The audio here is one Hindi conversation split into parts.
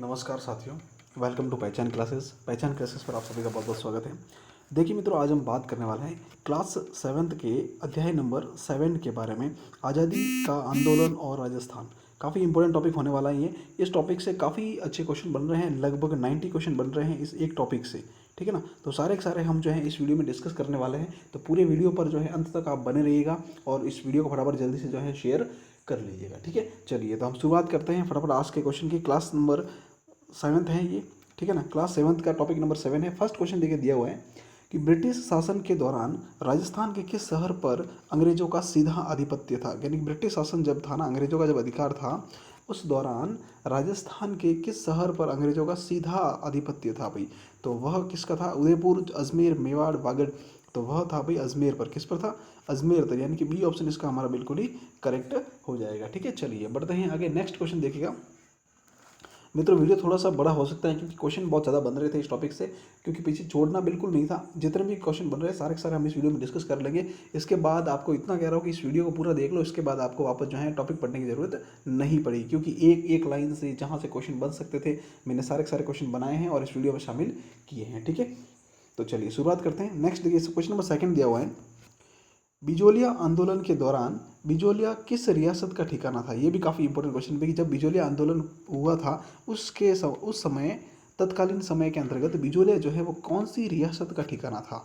नमस्कार साथियों, वेलकम टू पहचान क्लासेस। पहचान क्लासेस पर आप सभी का बहुत बहुत स्वागत है। देखिए मित्रों, आज हम बात करने वाले हैं क्लास 7th के अध्याय नंबर 7 के बारे में, आज़ादी का आंदोलन और राजस्थान। काफ़ी इंपॉर्टेंट टॉपिक होने वाला है ये। इस टॉपिक से काफ़ी अच्छे क्वेश्चन बन रहे हैं, लगभग 90 क्वेश्चन बन रहे हैं इस एक टॉपिक से, ठीक है ना। तो सारे के सारे हम जो है इस वीडियो में डिस्कस करने वाले हैं। तो पूरे वीडियो पर जो है अंत तक आप बने रहिएगा और इस वीडियो को फटाफट जल्दी से जो है शेयर कर लीजिएगा, ठीक है। चलिए तो हम शुरुआत करते हैं फटाफट आज के क्वेश्चन की। क्लास नंबर 7th है ये, ठीक है ना। क्लास 7th का टॉपिक नंबर 7 है। फर्स्ट क्वेश्चन देखिए दिया हुआ है कि ब्रिटिश शासन के दौरान राजस्थान के किस शहर पर अंग्रेजों का सीधा आधिपत्य था। यानी ब्रिटिश शासन जब था ना, अंग्रेजों का जब अधिकार था, उस दौरान राजस्थान के किस शहर पर अंग्रेजों का सीधा आधिपत्य था भाई। तो वह किसका था? उदयपुर, अजमेर, मेवाड़, बागड़। तो वह था भाई अजमेर पर। किस पर था? अजमेर पर। यानी कि बी ऑप्शन इसका हमारा बिल्कुल ही करेक्ट हो जाएगा, ठीक है। चलिए बढ़ते हैं आगे। नेक्स्ट क्वेश्चन देखिएगा मित्रों। वीडियो थोड़ा सा बड़ा हो सकता है क्योंकि क्वेश्चन बहुत ज़्यादा बन रहे थे इस टॉपिक से, क्योंकि पीछे छोड़ना बिल्कुल नहीं था। जितने भी क्वेश्चन बन रहे हैं सारे के सारे हम इस वीडियो में डिस्कस कर लेंगे। इसके बाद आपको इतना कह रहा हूँ कि इस वीडियो को पूरा देख लो, इसके बाद आपको वापस जो है टॉपिक पढ़ने की ज़रूरत नहीं पड़ी, क्योंकि एक एक लाइन से जहाँ से क्वेश्चन बन सकते थे मैंने सारे के सारे क्वेश्चन बनाए हैं और इस वीडियो में शामिल किए हैं, ठीक है। तो चलिए शुरुआत करते हैं। नेक्स्ट देखिए, क्वेश्चन नंबर 2 दिया हुआ है, बिजोलिया आंदोलन के दौरान बिजोलिया किस रियासत का ठिकाना था। ये भी काफ़ी इंपॉर्टेंट क्वेश्चन है कि जब बिजोलिया आंदोलन हुआ था उस समय, तत्कालीन समय के अंतर्गत बिजोलिया जो है वो कौन सी रियासत का ठिकाना था।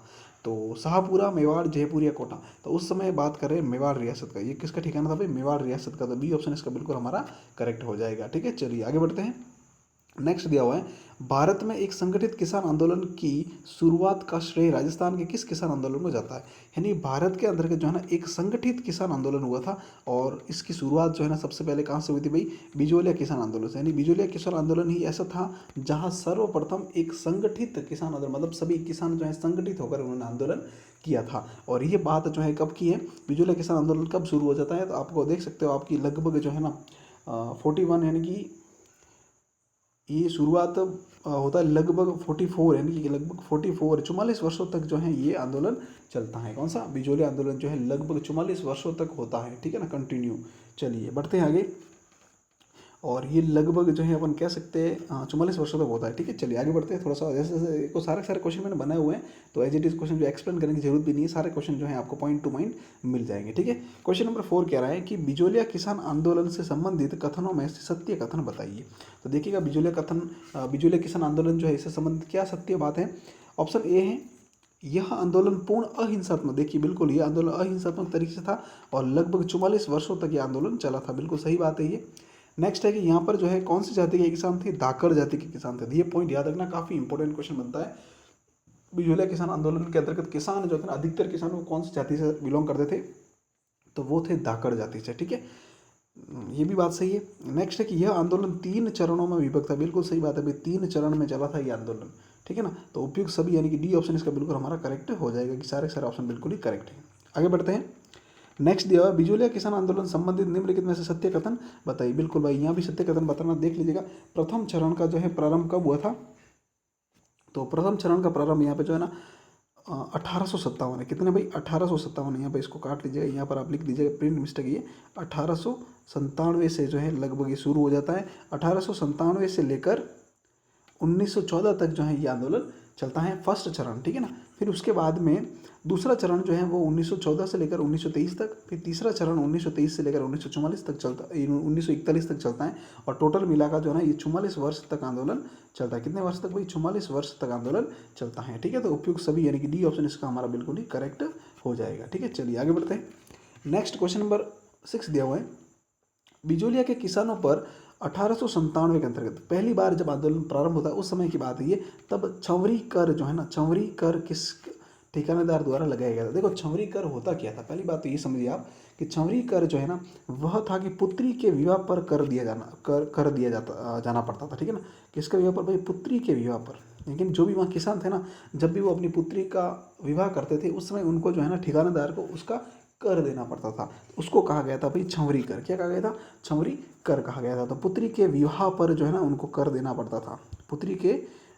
तो शाहपुरा, मेवाड़, जयपुर या कोटा। तो उस समय बात करें मेवाड़ रियासत का। ये किसका ठिकाना था भाई? मेवाड़ रियासत का। तो बी ऑप्शन इसका बिल्कुल हमारा करेक्ट हो जाएगा, ठीक है। चलिए आगे बढ़ते हैं। नेक्स्ट दिया हुआ है, भारत में एक संगठित किसान आंदोलन की शुरुआत का श्रेय राजस्थान के किस किसान आंदोलन को जाता है। यानी भारत के अंतर्गत जो है ना एक संगठित किसान आंदोलन हुआ था और इसकी शुरुआत जो है ना सबसे पहले कहाँ से हुई थी भाई? बिजोलिया किसान आंदोलन से। यानी बिजोलिया किसान आंदोलन ही ऐसा था जहाँ सर्वप्रथम एक संगठित किसान आंदोलन, मतलब सभी किसान जो है संगठित होकर उन्होंने आंदोलन किया था। और ये बात जो है कब की है? बिजोलिया किसान आंदोलन कब शुरू हो जाता है? तो आपको देख सकते हो, आपकी लगभग जो है ना 41, यानी कि ये शुरुआत होता है लगभग 44, यानी कि लगभग 44 वर्षों तक जो है ये आंदोलन चलता है। कौन सा? बिजोलिया आंदोलन जो है लगभग 44 वर्षों तक होता है, ठीक है ना, कंटिन्यू। चलिए बढ़ते हैं आगे। और ये लगभग जो है अपन कह सकते हैं 44 वर्षों तक होता है, ठीक है। चलिए आगे बढ़ते हैं। थोड़ा सा जैसे जैसे को सारे सारे क्वेश्चन मैंने बनाए हुए हैं, तो एज इट इज क्वेश्चन जो एक्सप्लेन करने की जरूरत भी नहीं है। सारे क्वेश्चन जो है आपको पॉइंट टू पॉइंट मिल जाएंगे, ठीक है। क्वेश्चन नंबर 4 कह रहा है कि बिजोलिया किसान आंदोलन से संबंधित कथनों में से सत्य कथन बताइए। तो देखिएगा, बिजोलिया किसान आंदोलन जो है इससे संबंधित क्या सत्य बात है। ऑप्शन ए है, यह आंदोलन पूर्ण अहिंसात्मक। देखिए बिल्कुल ये आंदोलन अहिंसात्मक तरीके से था और लगभग 44 वर्षों तक ये आंदोलन चला था। बिल्कुल सही बात है ये। नेक्स्ट है कि यहाँ पर जो है कौन सी जाति के किसान थे? धाकड़ जाति के किसान थे। ये पॉइंट याद रखना, काफ़ी इंपॉर्टेंट क्वेश्चन बनता है। बिजोलिया किसान आंदोलन के अंतर्गत किसान जो थे ना, अधिकतर किसान वो कौन सी जाति से बिलोंग करते थे? तो वो थे धाकड़ जाति से, ठीक है। ये भी बात सही है। नेक्स्ट है कि यह आंदोलन 3 चरणों में विभक्त था। बिल्कुल सही बात है भाई, 3 चरण में चला था ये आंदोलन, ठीक है ना। तो उपयुक्त सभी, यानी कि डी ऑप्शन इसका बिल्कुल हमारा करेक्ट हो जाएगा कि सारे सारे ऑप्शन बिल्कुल ही करेक्ट है। आगे बढ़ते हैं। नेक्स्ट दिया हुआ है, बिजोलिया किसान आंदोलन संबंधित निम्नलिखित में से सत्य कथन बताइए। बिल्कुल भाई, यहाँ भी सत्य कथन बताना, देख लीजिएगा। प्रथम चरण का जो है प्रारंभ कब हुआ था? तो प्रथम चरण का प्रारंभ यहाँ पे जो है ना 1857 है। कितने भाई? 1857। यहाँ पे इसको काट लीजिएगा, यहाँ पर आप लिख दीजिएगा, प्रिंट मिस्टेक ये 1897 से जो है लगभग ये शुरू हो जाता है। 1897 से लेकर 1914 तक जो है ये आंदोलन चलता है, फर्स्ट चरण, ठीक है ना। फिर उसके बाद में दूसरा चरण जो है वो 1914 से लेकर 1923 तक, फिर तीसरा चरण 1923 से लेकर 1944 तक चलता, 1941 तक चलता है। और टोटल मिलाकर जो है ना ये 44 वर्ष तक आंदोलन चलता है। कितने वर्ष तक भाई? 44 वर्ष तक आंदोलन चलता है, ठीक है। तो उपयुक्त सभी, यानी कि डी ऑप्शन इसका हमारा बिल्कुल ही करेक्ट हो जाएगा, ठीक है। चलिए आगे बढ़ते हैं। नेक्स्ट क्वेश्चन नंबर 6 दिया हुआ है, बिजोलिया के किसानों पर 1897 के अंतर्गत पहली बार जब आंदोलन प्रारंभ होता है उस समय की बात है ये। तब छंवरी कर जो है ना, छंवरी कर किस ठिकानेदार द्वारा लगाया गया था। देखो छंवरी कर होता क्या था, पहली बात तो ये समझिए आप कि छंवरी कर जो है ना वह था कि पुत्री के विवाह पर कर दिया जाना पड़ता था, ठीक है ना। किसका विवाह पर भाई? पुत्री के विवाह पर। लेकिन जो भी वहाँ किसान थे ना, जब भी वो अपनी पुत्री का विवाह करते थे उस समय उनको जो है ना ठिकानेदार को उसका कर देना पड़ता था। उसको कहा गया था भाई छंवरी कर। क्या कहा गया था? छंवरी कर कहा गया था। तो पुत्री के विवाह पर जो है ना उनको कर देना पड़ता था। पुत्री के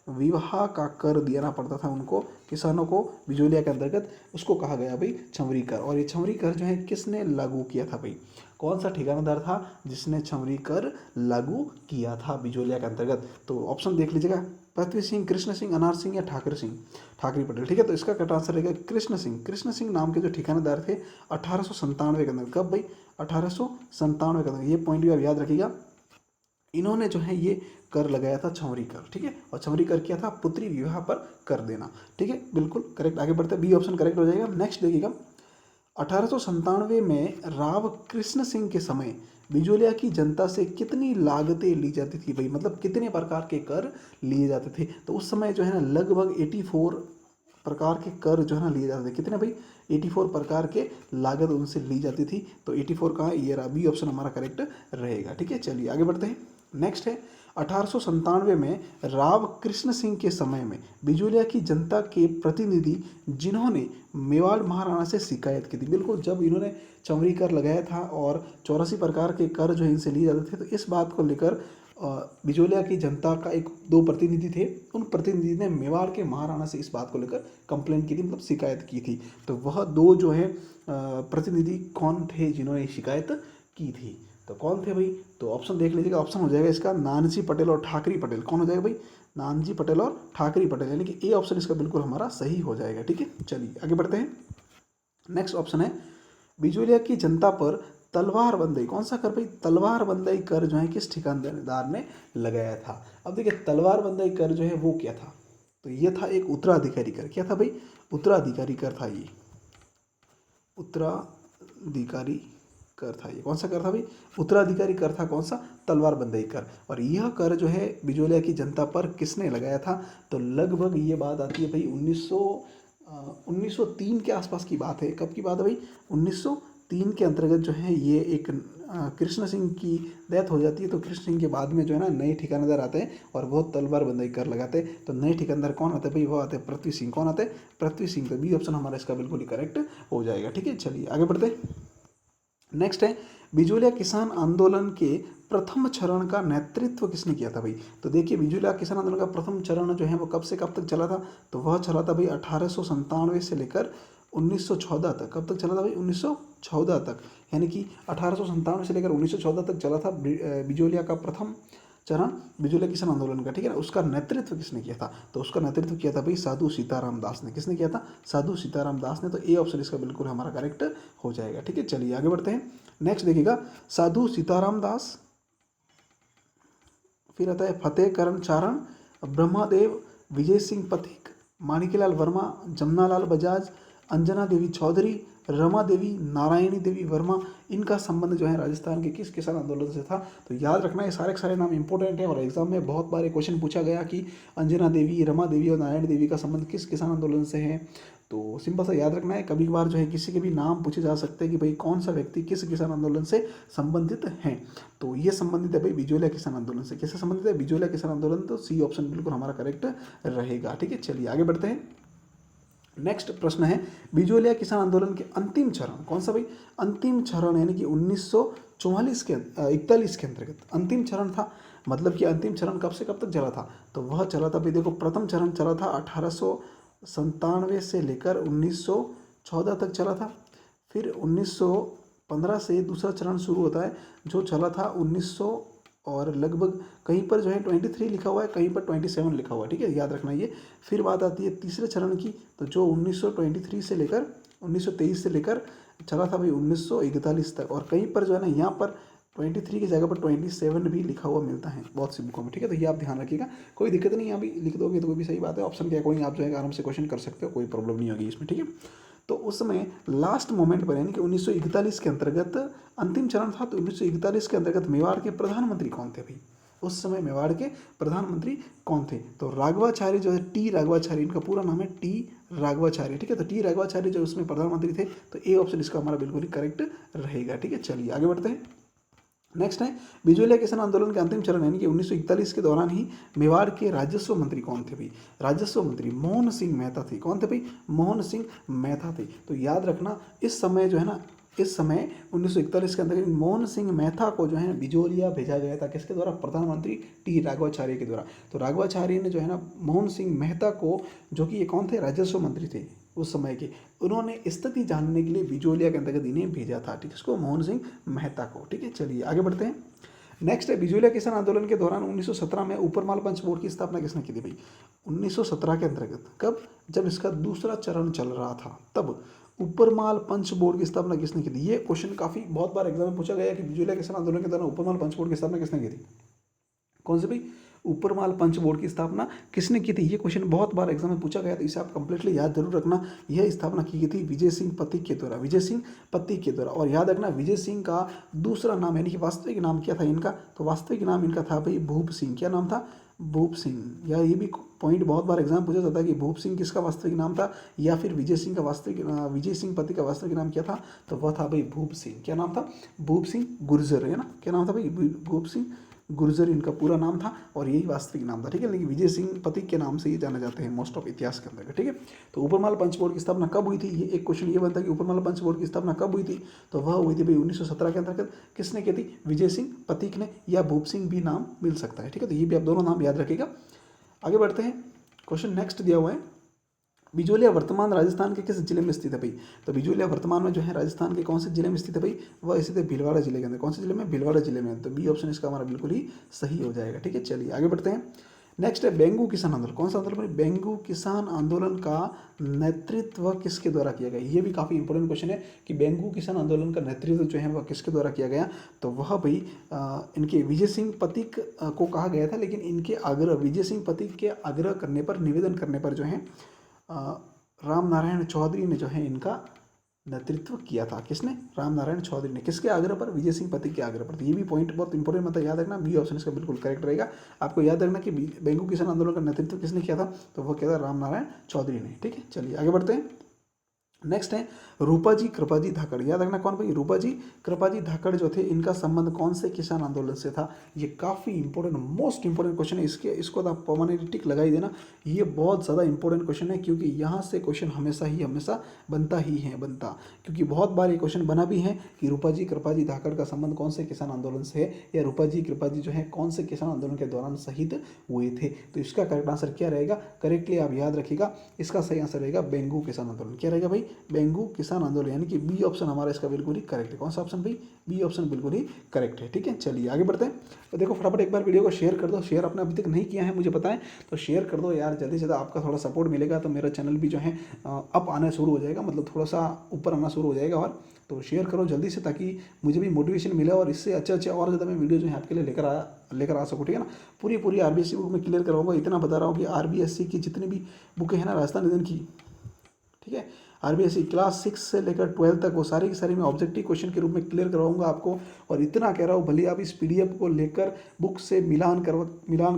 विवाह का कर देना पड़ता था उनको, किसानों को, बिजोलिया के अंतर्गत। उसको कहा गया भाई छंवरी कर। और ये छंवरी कर जो है किसने लागू किया था भाई? कौन सा ठिकानादार था जिसने छमरी कर लागू किया था बिजोलिया के अंतर्गत? तो ऑप्शन देख लीजिएगा, पृथ्वी सिंह, कृष्ण सिंह, अनार सिंह या ठाकरे पटेल। ठीक है, तो इसका करेक्ट आंसर रहेगा कृष्ण सिंह। कृष्ण सिंह नाम के जो ठिकानेदार थे 1897 के अंदर। कब भाई? 1897 के अंदर। ये पॉइंट भी आप याद रखिएगा। इन्होंने जो है ये कर लगाया था छमरी कर। ठीक है, और छमरी कर किया था पुत्री विवाह पर कर देना। ठीक है, बिल्कुल करेक्ट। आगे बढ़ते हैं, बी ऑप्शन करेक्ट हो जाएगा। नेक्स्ट देखिएगा, 1897 में राव कृष्ण सिंह के समय बिजोलिया की जनता से कितनी लागतें ली जाती थी भाई, मतलब कितने प्रकार के कर लिए जाते थे? तो उस समय जो है ना लगभग 84 प्रकार के कर जो है ना लिए जाते थे। कितने भाई? 84 प्रकार के लागत उनसे ली जाती थी। तो 84 कहाँ है? ये रहा, बी ऑप्शन हमारा करेक्ट रहेगा। ठीक है, चलिए आगे बढ़ते हैं। नेक्स्ट है 1897 में राव कृष्ण सिंह के समय में बिजोलिया की जनता के प्रतिनिधि जिन्होंने मेवाड़ महाराणा से शिकायत की थी। बिल्कुल, जब इन्होंने चमड़ी कर लगाया था और 84 प्रकार के कर जो इनसे लिए जाते थे, तो इस बात को लेकर बिजोलिया की जनता का एक दो प्रतिनिधि थे, उन प्रतिनिधि ने मेवाड़ के महाराणा से इस बात को लेकर कंप्लेंट की थी, मतलब शिकायत की थी। तो वह दो जो है प्रतिनिधि कौन थे जिन्होंने शिकायत की थी? तो कौन थे भाई? तो ऑप्शन देख लीजिएगा। ऑप्शन हो जाएगा इसका नानजी पटेल और ठाकरी पटेल। कौन हो जाएगा भाई? नानजी पटेल और ठाकरी पटेल, यानी कि ए ऑप्शन इसका बिल्कुल हमारा सही हो जाएगा। ठीक है, चलिए आगे बढ़ते हैं। नेक्स्ट ऑप्शन है बिजोलिया की जनता पर तलवार बंदी। कौन सा कर भाई? तलवार बंदी कर जो है किस ठिकानेदार ने लगाया था? अब देखिए, तलवार बंदी कर जो है वो क्या था? तो ये था एक उत्तराधिकारी कर। क्या था भाई? उत्तराधिकारी कर था ये, उत्तराधिकारी कर था। ये कौन सा कर था भाई? उत्तराधिकारी कर था। कौन सा? तलवार बंदी कर। और यह कर जो है बिजोलिया की जनता पर किसने लगाया था? तो लगभग ये बात आती है भाई 1903 के आसपास की बात है। कब की बात है भाई? 1903 के अंतर्गत जो है ये एक कृष्ण सिंह की डेथ हो जाती है। तो कृष्ण सिंह के बाद में जो है ना नए ठिकानेदार आते हैं और वो तलवार बंदी कर लगाते हैं। तो नए ठिकानेदार कौन आते हैं भाई? वो आते हैं पृथ्वी सिंह। कौन आते हैं? पृथ्वी सिंह। तो बी ऑप्शन हमारा इसका बिल्कुल ही करेक्ट हो जाएगा। ठीक है, चलिए आगे बढ़ते हैं। नेक्स्ट है बिजोलिया किसान आंदोलन के प्रथम चरण का नेतृत्व किसने किया था भाई? तो देखिए, बिजोलिया किसान आंदोलन का प्रथम चरण जो है वो कब से कब तक चला था? तो वह चला था भाई 1897 से लेकर 1914 तक। कब तक चला था भाई? 1914 तक, यानी कि 1897 से लेकर 1914 तक चला था बिजोलिया का प्रथम चरण बिजोलिया किसान आंदोलन का। ठीक है ना, उसका नेतृत्व किसने किया था? तो उसका नेतृत्व किया था भाई साधु सीताराम दास ने। किसने किया था? साधु सीताराम दास ने। तो ए ऑप्शन इसका बिल्कुल हमारा करेक्ट हो जाएगा। ठीक है, चलिए आगे बढ़ते हैं। नेक्स्ट देखिएगा, साधु सीताराम दास, फिर आता है फतेह करण चारण, ब्रह्मादेव, विजय सिंह पथिक, माणिकलाल वर्मा, जमनालाल बजाज, अंजना देवी चौधरी, रमा देवी, नारायणी देवी वर्मा, इनका संबंध जो है राजस्थान के किस किसान आंदोलन से था? तो याद रखना ये सारे के सारे नाम इंपॉर्टेंट है और एग्जाम में बहुत बार क्वेश्चन पूछा गया कि अंजना देवी, रमा देवी और नारायणी देवी का संबंध किस किसान आंदोलन से है। तो सिंपल सा याद रखना है। कभी बार जो है किसी के भी नाम पूछे जा सकते हैं कि भाई कौन सा व्यक्ति किस किसान आंदोलन से संबंधित है। तो ये संबंधित है भाई बिजोलिया किसान आंदोलन से। किससे संबंधित है? बिजोलिया किसान आंदोलन। तो सी ऑप्शन बिल्कुल हमारा करेक्ट रहेगा। ठीक है, चलिए आगे बढ़ते हैं। नेक्स्ट प्रश्न है बिजोलिया किसान आंदोलन के अंतिम चरण। कौन सा भाई? अंतिम चरण, यानी कि 1941 के 41 के अंतर्गत अंतिम चरण था। मतलब कि अंतिम चरण कब से कब तक चला था? तो वह चला था भाई, देखो प्रथम चरण चला था 1897 से लेकर 1914 तक चला था। फिर 1915 से दूसरा चरण शुरू होता है जो चला था 1900 और लगभग कहीं पर जो है 23 लिखा हुआ है, कहीं पर 27 लिखा हुआ है। ठीक है, याद रखना ये। फिर बात आती है तीसरे चरण की, तो जो 1923 से लेकर 1923 से लेकर चला था भाई 1941 तक। और कहीं पर जो है ना यहाँ पर 23 की जगह पर 27 भी लिखा हुआ मिलता है बहुत सी बुकों में। ठीक है, तो ये आप ध्यान रखिएगा। कोई दिक्कत नहीं है, अभी लिख दोगे तो कोई भी सही बात है। ऑप्शन के अकॉर्डिंग आप जो है आराम से क्वेश्चन कर सकते हो, कोई प्रॉब्लम नहीं होगी इसमें। ठीक है, तो उस समय लास्ट मोमेंट पर यानी कि 1941 के अंतर्गत अंतिम चरण था। तो 1941 के अंतर्गत मेवाड़ के प्रधानमंत्री कौन थे भाई? उस समय मेवाड़ के प्रधानमंत्री कौन थे? तो राघवाचार्य जो है, टी राघवाचार्य, इनका पूरा नाम है टी राघवाचार्य। ठीक है, तो टी राघवाचार्य जो उसमें प्रधानमंत्री थे। तो ए ऑप्शन इसका हमारा बिल्कुल ही करेक्ट रहेगा। ठीक है, चलिए आगे बढ़ते हैं। नेक्स्ट है बिजोलिया किसान आंदोलन के अंतिम चरण यानी कि 1941 के दौरान ही मेवाड़ के राजस्व मंत्री कौन थे भाई? राजस्व मंत्री मोहन सिंह मेहता थे। कौन थे भाई? मोहन सिंह मेहता थे। तो याद रखना इस समय जो है ना, इस समय 1941 के अंदर मोहन सिंह मेहता को जो है बिजोलिया भेजा गया था। किसके द्वारा? प्रधानमंत्री टी राघवाचार्य के द्वारा। तो राघवाचार्य ने जो है ना मोहन सिंह मेहता को, जो कि ये कौन थे? राजस्व मंत्री थे। उस समय के, उन्होंने स्थिति जानने के लिए बिजोलिया के अंतर्गत इन्हें भेजा था, ठीक है, इसको मोहन सिंह मेहता को, ठीक है। चलिए आगे बढ़ते हैं। नेक्स्ट है, बिजोलिया किसान आंदोलन के दौरान 1917 में ऊपरमाल पंच बोर्ड की स्थापना किसने की थी भाई? 1917 के अंतर्गत, कब? जब इसका दूसरा चरण चल रहा था तब ऊपरमाल पंच बोर्ड की स्थापना किसने की थी? ये क्वेश्चन काफी बहुत बार एग्जाम में पूछा गया है कि बिजोलिया किसान आंदोलन के दौरान ऊपरमाल पंच बोर्ड की स्थापना किसने की थी? कौन से भाई? ऊपरमाल पंच बोर्ड की स्थापना किसने की थी? ये क्वेश्चन बहुत बार एग्जाम में पूछा गया, तो इसे आप कंप्लीटली याद जरूर रखना। यह स्थापना की गई थी विजय सिंह पथिक के द्वारा, विजय सिंह पथिक के द्वारा। और याद रखना, विजय सिंह का दूसरा नाम यानी कि वास्तविक नाम क्या था इनका? तो वास्तविक नाम इनका था भाई भूप सिंह। क्या नाम था? भूप सिंह। या ये भी पॉइंट बहुत बार एग्जाम पूछा जाता है कि भूप सिंह किसका वास्तविक नाम था, या फिर विजय सिंह का वास्तविक, विजय सिंह पति का वास्तविक नाम क्या था? तो वह था भाई भूप सिंह। क्या नाम था? भूप सिंह गुर्जर, है ना? क्या नाम था भाई? भूप सिंह गुर्जर इनका पूरा नाम था और यही वास्तविक नाम था, ठीक है। लेकिन विजय सिंह पथिक के नाम से ये जाने जाते हैं मोस्ट ऑफ इतिहास के अंदर, ठीक है। तो ऊपरमाल पंच बोर्ड की स्थापना कब हुई थी? ये एक क्वेश्चन ये बनता है कि ऊपरमाल पंच बोर्ड की स्थापना कब हुई थी? तो वह हुई थी भाई 1917 के अंतर्गत। किसने की थी? विजय सिंह पथिक ने, या भूप सिंह भी नाम मिल सकता है, ठीक है। तो ये भी आप दोनों नाम याद रखिएगा। आगे बढ़ते हैं। क्वेश्चन नेक्स्ट दिया हुआ है, बिजोलिया वर्तमान राजस्थान के किस जिले में स्थित है भाई? तो बिजोलिया वर्तमान में जो है राजस्थान के कौन से जिले में स्थित है भाई? वह स्थित है भीलवाड़ा जिले के अंदर। कौन से जिले में? भीलवाड़ा जिले में। तो बी ऑप्शन इसका हमारा बिल्कुल ही सही हो जाएगा, ठीक है। चलिए आगे बढ़ते हैं। नेक्स्ट है बेंगू किसान आंदोलन। कौन सा आंदोलन भाई? बेंगू किसान आंदोलन का नेतृत्व किसके द्वारा किया गया? ये भी काफ़ी इंपॉर्टेंट क्वेश्चन है कि बेंगू किसान आंदोलन का नेतृत्व जो है वह किसके द्वारा किया गया? तो वह भाई इनके विजय सिंह पथिक को कहा गया था, लेकिन इनके आग्रह, विजय सिंह पथिक के आग्रह करने पर, निवेदन करने पर जो है राम नारायण चौधरी ने जो है इनका नेतृत्व किया था। किसने? राम नारायण चौधरी ने। किसके आग्रह पर? विजय सिंह पथिक के आग्रह पर। तो ये भी पॉइंट बहुत इंपॉर्टेंट, मतलब याद रखना, बी ऑप्शन इसका बिल्कुल करेक्ट रहेगा। आपको याद रखना कि बेंगू किसान आंदोलन का नेतृत्व किसने किया था? तो वो किया था राम नारायण चौधरी ने, ठीक है। चलिए आगे बढ़ते हैं। नेक्स्ट है रूपाजी कृपाजी धाकड़। याद रखना कौन भाई? रूपाजी कृपाजी धाकड़ जो थे, इनका संबंध कौन से किसान आंदोलन से था? ये काफ़ी इंपॉर्टेंट, मोस्ट इंपॉर्टेंट क्वेश्चन है। इसको तो आप परमानेंट टिक लगा ही देना। ये बहुत ज़्यादा इंपॉर्टेंट क्वेश्चन है, क्योंकि यहाँ से क्वेश्चन हमेशा बनता ही है, क्योंकि बहुत बार ये क्वेश्चन बना भी है कि रूपाजी कृपाजी धाकड़ का संबंध कौन से किसान आंदोलन से है, या रूपाजी कृपाजी जो है कौन से किसान आंदोलन के दौरान शहीद हुए थे। तो इसका करेक्ट आंसर क्या रहेगा? करेक्टली आप याद रखिएगा, इसका सही आंसर रहेगा बेंगू किसान आंदोलन। क्या रहेगा भाई? बेंगू किसान आंदोलन, यानी कि बी ऑप्शन हमारा इसका बिल्कुल ही करेक्ट है। कौन सा ऑप्शन भाई? बी ऑप्शन बिल्कुल ही करेक्ट है, ठीक है। चलिए आगे बढ़ते हैं। तो देखो फटाफट एक बार वीडियो को शेयर कर दो। शेयर आपने अभी तक नहीं किया है मुझे पता है, तो शेयर कर दो यार, जल्दी से ज़्यादा आपका थोड़ा सपोर्ट मिलेगा तो मेरा चैनल भी जो है अप आना शुरू हो जाएगा, मतलब थोड़ा सा ऊपर आना शुरू हो जाएगा। और तो शेयर करो जल्दी से, ताकि मुझे भी मोटिवेशन मिले और इससे अच्छे और ज़्यादा मैं वीडियो जो है आपके लिए लेकर आ सकूँ, ठीक है ना। पूरी आरबीएससी बुक में क्लियर करवाऊंगा। इतना बता रहा हूँ कि आरबीएससी की जितनी भी बुकें हैं ना राजस्थान रीजन की, ठीक है, आरबीएससी क्लास 6 से लेकर 12 तक वो सारी की सारी मैं ऑब्जेक्टिव क्वेश्चन के रूप में क्लियर करवाऊंगा आपको। और इतना कह रहा हूँ, भले आप इस पीडीएफ को लेकर बुक से मिलान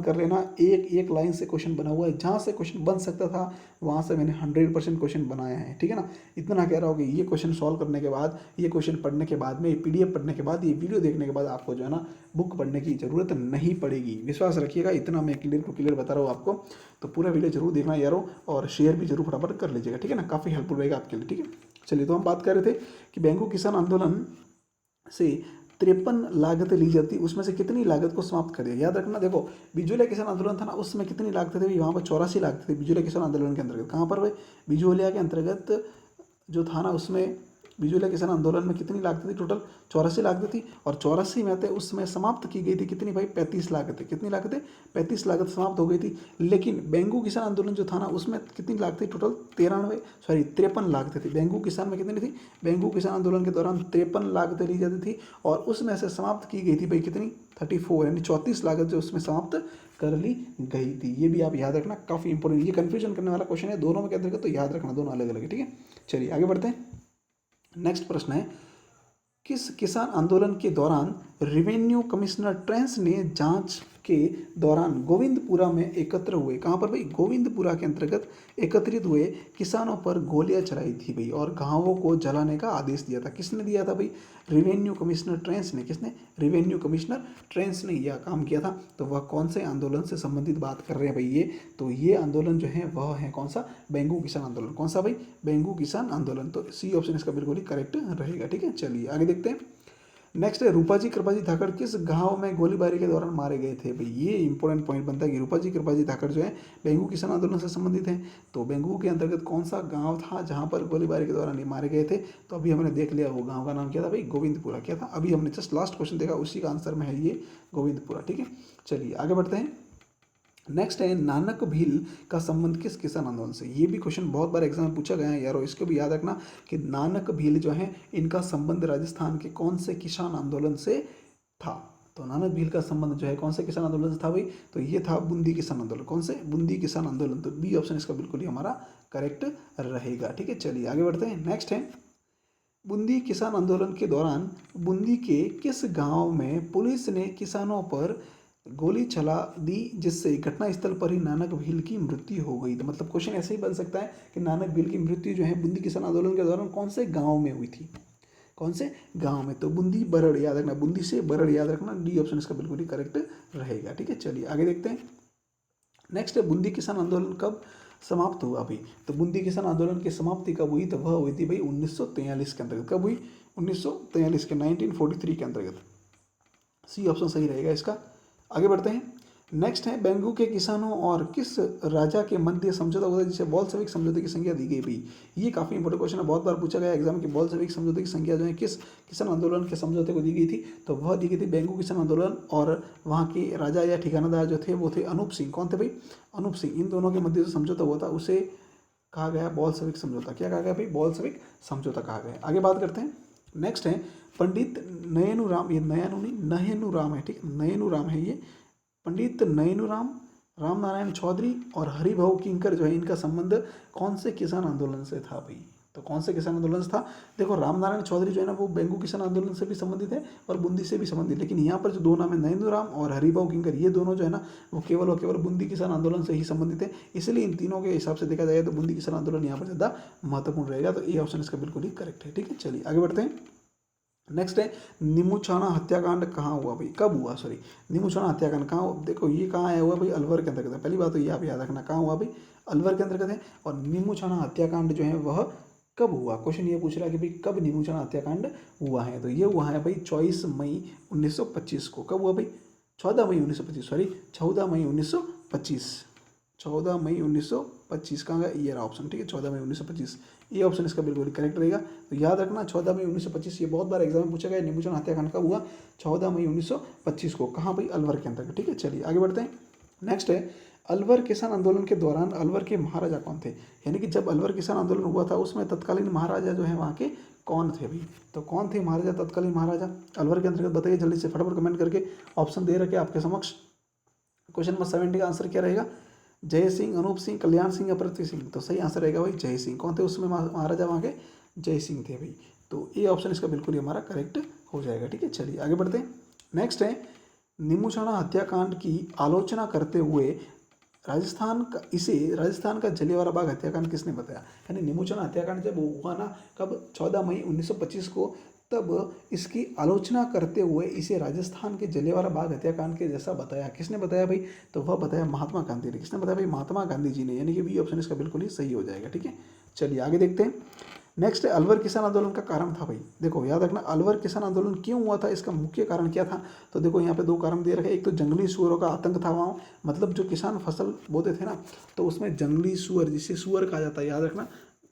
कर लेना। एक लाइन से क्वेश्चन बना हुआ है, जहाँ से क्वेश्चन बन सकता था वहाँ से मैंने 100% क्वेश्चन बनाया है, ठीक है ना। इतना कह रहा हूँ कि ये क्वेश्चन सॉल्व करने के बाद, ये क्वेश्चन पढ़ने के बाद में, ये पीडीएफ पढ़ने के बाद, ये वीडियो देखने के बाद आपको जो है ना बुक पढ़ने की ज़रूरत नहीं पड़ेगी। विश्वास रखिएगा, इतना मैं क्लियर बता रहा हूँ आपको। तो पूरा वीडियो जरूर देखना यारों, और शेयर भी जरूर फटाफट कर लीजिएगा, ठीक है ना। काफ़ी हेल्पफुल रहेगा आपके लिए, ठीक है। चलिए, तो हम बात कर रहे थे कि बेंगू किसान आंदोलन से 53 लागतें ली जाती, उसमें से कितनी लागत को समाप्त कर दिया? याद रखना, देखो बिजोलिया किसान आंदोलन था ना, उसमें कितनी लागतें थी? वहाँ पर 84 लागतें थी बिजोलिया किसान आंदोलन के अंतर्गत। कहाँ पर भाई? बिजोलिया के अंतर्गत जो था ना, उसमें बिजोलिया किसान आंदोलन में कितनी लागतें थी? टोटल 84 लागतें थी। और 84 में उसमें समाप्त की गई थी कितनी भाई? 35 लागतें। कितनी लागतें? 35 लागत समाप्त हो गई थी। लेकिन बेंगू किसान आंदोलन जो था ना, उसमें कितनी लागतें? टोटल 53 लागतें थी। बेंगू किसान में कितनी थी? बेंगू किसान आंदोलन के दौरान 53 लागतें ली जाती थी, और उसमें से समाप्त की गई थी भाई कितनी? 34, यानी 34 लागत जो उसमें समाप्त कर ली गई थी। ये भी आप याद रखना, काफ़ी इंपॉर्टेंट, ये कंफ्यूजन करने वाला क्वेश्चन है दोनों में के अंतर्गत, तो याद रखना दोनों अलग अलग है, ठीक है। चलिए आगे बढ़ते हैं। नेक्स्ट प्रश्न है, किस किसान आंदोलन के दौरान रेवेन्यू कमिश्नर ट्रेंस ने जांच के दौरान गोविंदपुरा में एकत्र हुए? कहाँ पर भाई? गोविंदपुरा के अंतर्गत एकत्रित हुए किसानों पर गोलियां चलाई थी भाई, और गांवों को जलाने का आदेश दिया था। किसने दिया था भाई? रेवेन्यू कमिश्नर ट्रेंस ने। किसने? रेवेन्यू कमिश्नर ट्रेंस ने यह काम किया था। तो वह कौन से आंदोलन से संबंधित बात कर रहे हैं भाई ये? तो ये आंदोलन जो है वह है कौन सा? बेंगू किसान आंदोलन। कौन सा भाई? बेंगू किसान आंदोलन। तो सी ऑप्शन इसका बिल्कुल ही करेक्ट रहेगा, ठीक है। चलिए आगे देखते हैं। नेक्स्ट है रूपाजी कृपाजी धाकड़ किस गांव में गोलीबारी के दौरान मारे गए थे। भाई ये इंपॉर्टेंट पॉइंट बनता है कि रूपाजी कृपाजी धाकड़ जो है बेंगू किसान आंदोलन से संबंधित हैं। तो बेंगू के अंतर्गत कौन सा गांव था जहां पर गोलीबारी के दौरान ये मारे गए थे। तो अभी हमने देख लिया वो गांव का नाम क्या था भाई, गोविंदपुरा। क्या था, अभी हमने जस्ट लास्ट क्वेश्चन देखा, उसी का आंसर में है ये गोविंदपुरा। ठीक है, चलिए आगे बढ़ते हैं। नेक्स्ट है नानक भील का संबंध किस किसान आंदोलन से। ये भी क्वेश्चन बहुत बार एग्जाम में पूछा गया है यारो, इसको भी याद रखना कि नानक भील जो है इनका संबंध राजस्थान के कौन से किसान आंदोलन से था। तो नानक भील का संबंध जो है कौन से किसान आंदोलन से था भाई, तो ये था बूंदी किसान आंदोलन। कौन से, बूंदी किसान आंदोलन। तो बी ऑप्शन इसका बिल्कुल ही हमारा करेक्ट रहेगा। ठीक है, चलिए आगे बढ़ते हैं। नेक्स्ट है बूंदी किसान आंदोलन के दौरान बूंदी के किस गांव में पुलिस ने किसानों पर गोली चला दी जिससे घटनास्थल पर ही नानक भील की मृत्यु हो गई। तो मतलब क्वेश्चन ऐसे ही बन सकता है कि नानक भील की मृत्यु जो है बूंदी किसान आंदोलन के दौरान कौन से गांव में हुई थी, कौन से गांव में। तो बूंदी बरड़ याद रखना, बूंदी से बरड़ याद रखना, डी ऑप्शन इसका बिल्कुल ही करेक्ट रहेगा। ठीक है, चलिए आगे देखते हैं। नेक्स्ट है बूंदी किसान आंदोलन कब समाप्त हुआ भाई। तो बूंदी किसान आंदोलन की समाप्ति कब हुई, तो वह हुई थी भाई 1943 के अंतर्गत। कब हुई, 1943 के 1943 के अंतर्गत। सी ऑप्शन सही रहेगा इसका। आगे बढ़ते हैं। नेक्स्ट है बेंगू के किसानों और किस राजा के मध्य समझौता हुआ जिसे बोल्शेविक समझौते की संख्या दी गई भी। ये काफ़ी इंपॉर्टेंट क्वेश्चन है, बहुत बार पूछा गया एग्जाम की। बोल्शेविक समझौते की संख्या जो है किस किसान आंदोलन के समझौते को दी गई थी, तो वह दी गई थी बेंगू किसान आंदोलन। और वहाँ के राजा या ठिकानादार जो थे वो थे अनूप सिंह। कौन थे भाई, अनूप सिंह। इन दोनों के मध्य जो समझौता हुआ था उसे कहा गया बोल्शेविक समझौता। क्या कहा गया भाई, बोल्शेविक समझौता कहा गया। आगे बात करते हैं। नेक्स्ट है पंडित नयनुराम, ये नयनु नहीं नयनुराम है, ठीक, नयनुराम है ये। पंडित नयनुराम, राम नारायण चौधरी और हरिभाऊ किंकर जो है इनका संबंध कौन से किसान आंदोलन से था भाई। तो कौन से किसान आंदोलन से था, देखो राम नारायण चौधरी जो है ना वो बेंगू किसान आंदोलन से भी संबंधित है और बूंदी से भी संबंधित। लेकिन यहाँ पर जो दो नाम है नयनुराम और हरिभाऊ किंकर, ये दोनों जो है ना वो केवल और केवल बूंदी किसान आंदोलन से ही संबंधित है। इसलिए इन तीनों के हिसाब से देखा जाए तो बूंदी किसान आंदोलन यहाँ पर ज़्यादा महत्वपूर्ण रहेगा। तो ए ऑप्शन इसका बिल्कुल ही करेक्ट है। ठीक है, चलिए आगे बढ़ते हैं। नेक्स्ट है निमुछाना हत्याकांड कहाँ हुआ भाई, कब हुआ, सॉरी निमुछाना हत्याकांड कहाँ हुआ। देखो ये कहाँ आया हुआ भाई, अलवर के अंतर्गत है। पहली बात तो ये आप याद रखना कहाँ हुआ भाई, अलवर के अंतर्गत है। और निमुछाना हत्याकांड जो है वह कब हुआ, क्वेश्चन ये पूछ रहा है कि भाई कब निमुछाना हत्याकांड हुआ है। तो ये हुआ है भाई 24 मई 1925 को। कब हुआ भाई, 14 मई 1925, सॉरी 14 मई 1925, 14 मई 1925 कहाँ गया, ये रहा ऑप्शन। ठीक है, 14 मई 1925, ये ऑप्शन इसका बिल्कुल करेक्ट रहेगा। तो याद रखना 14 मई 1925, ये बहुत बार एग्जाम में पूछा गया। निमुछाना हत्याकांड कब हुआ, 14 मई 1925 को। कहाँ भाई, अलवर के अंतर्गत। ठीक है, चलिए आगे बढ़ते हैं। नेक्स्ट है अलवर किसान आंदोलन के दौरान अलवर के महाराजा कौन थे। यानी कि जब अलवर किसान आंदोलन हुआ था उसमें तत्कालीन महाराजा जो है वहाँ के कौन थे भाई। तो कौन थे महाराजा, तत्कालीन महाराजा अलवर के अंतर्गत, बताइए जल्दी से फटाफट कमेंट करके। ऑप्शन दे रखे आपके समक्ष। क्वेश्चन नंबर 70 का आंसर क्या रहेगा, जय सिंह, अनूप सिंह, कल्याण सिंह या पृथ्वी सिंह। तो सही आंसर रहेगा भाई जय सिंह। कौन थे उसमें महाराजा वहाँ के, जय सिंह थे भाई। तो ये ऑप्शन इसका बिल्कुल ही हमारा करेक्ट हो जाएगा। ठीक है, चलिए आगे बढ़ते हैं। नेक्स्ट है निमुछाना हत्याकांड की आलोचना करते हुए राजस्थान का जलियांवाला बाग हत्याकांड किसने बताया। यानी निमुछाना हत्याकांड जब हुआ ना कब, 14 मई 1925 को, तब इसकी आलोचना करते हुए इसे राजस्थान के जलियांवाला बाग हत्याकांड के जैसा बताया। किसने बताया भाई, तो वह बताया महात्मा गांधी ने। किसने बताया भाई, महात्मा गांधी जी ने। यानी कि बी ऑप्शन इसका बिल्कुल ही सही हो जाएगा। ठीक है, चलिए आगे देखते हैं। नेक्स्ट है अलवर किसान आंदोलन का कारण था भाई। देखो याद रखना अलवर किसान आंदोलन क्यों हुआ था, इसका मुख्य कारण क्या था। तो देखो यहाँ पे दो कारण दे रखे। एक तो जंगली सुअरों का आतंक था वहाँ, मतलब जो किसान फसल बोते थे ना तो उसमें जंगली सुअर, जिसे सुअर कहा जाता है, याद रखना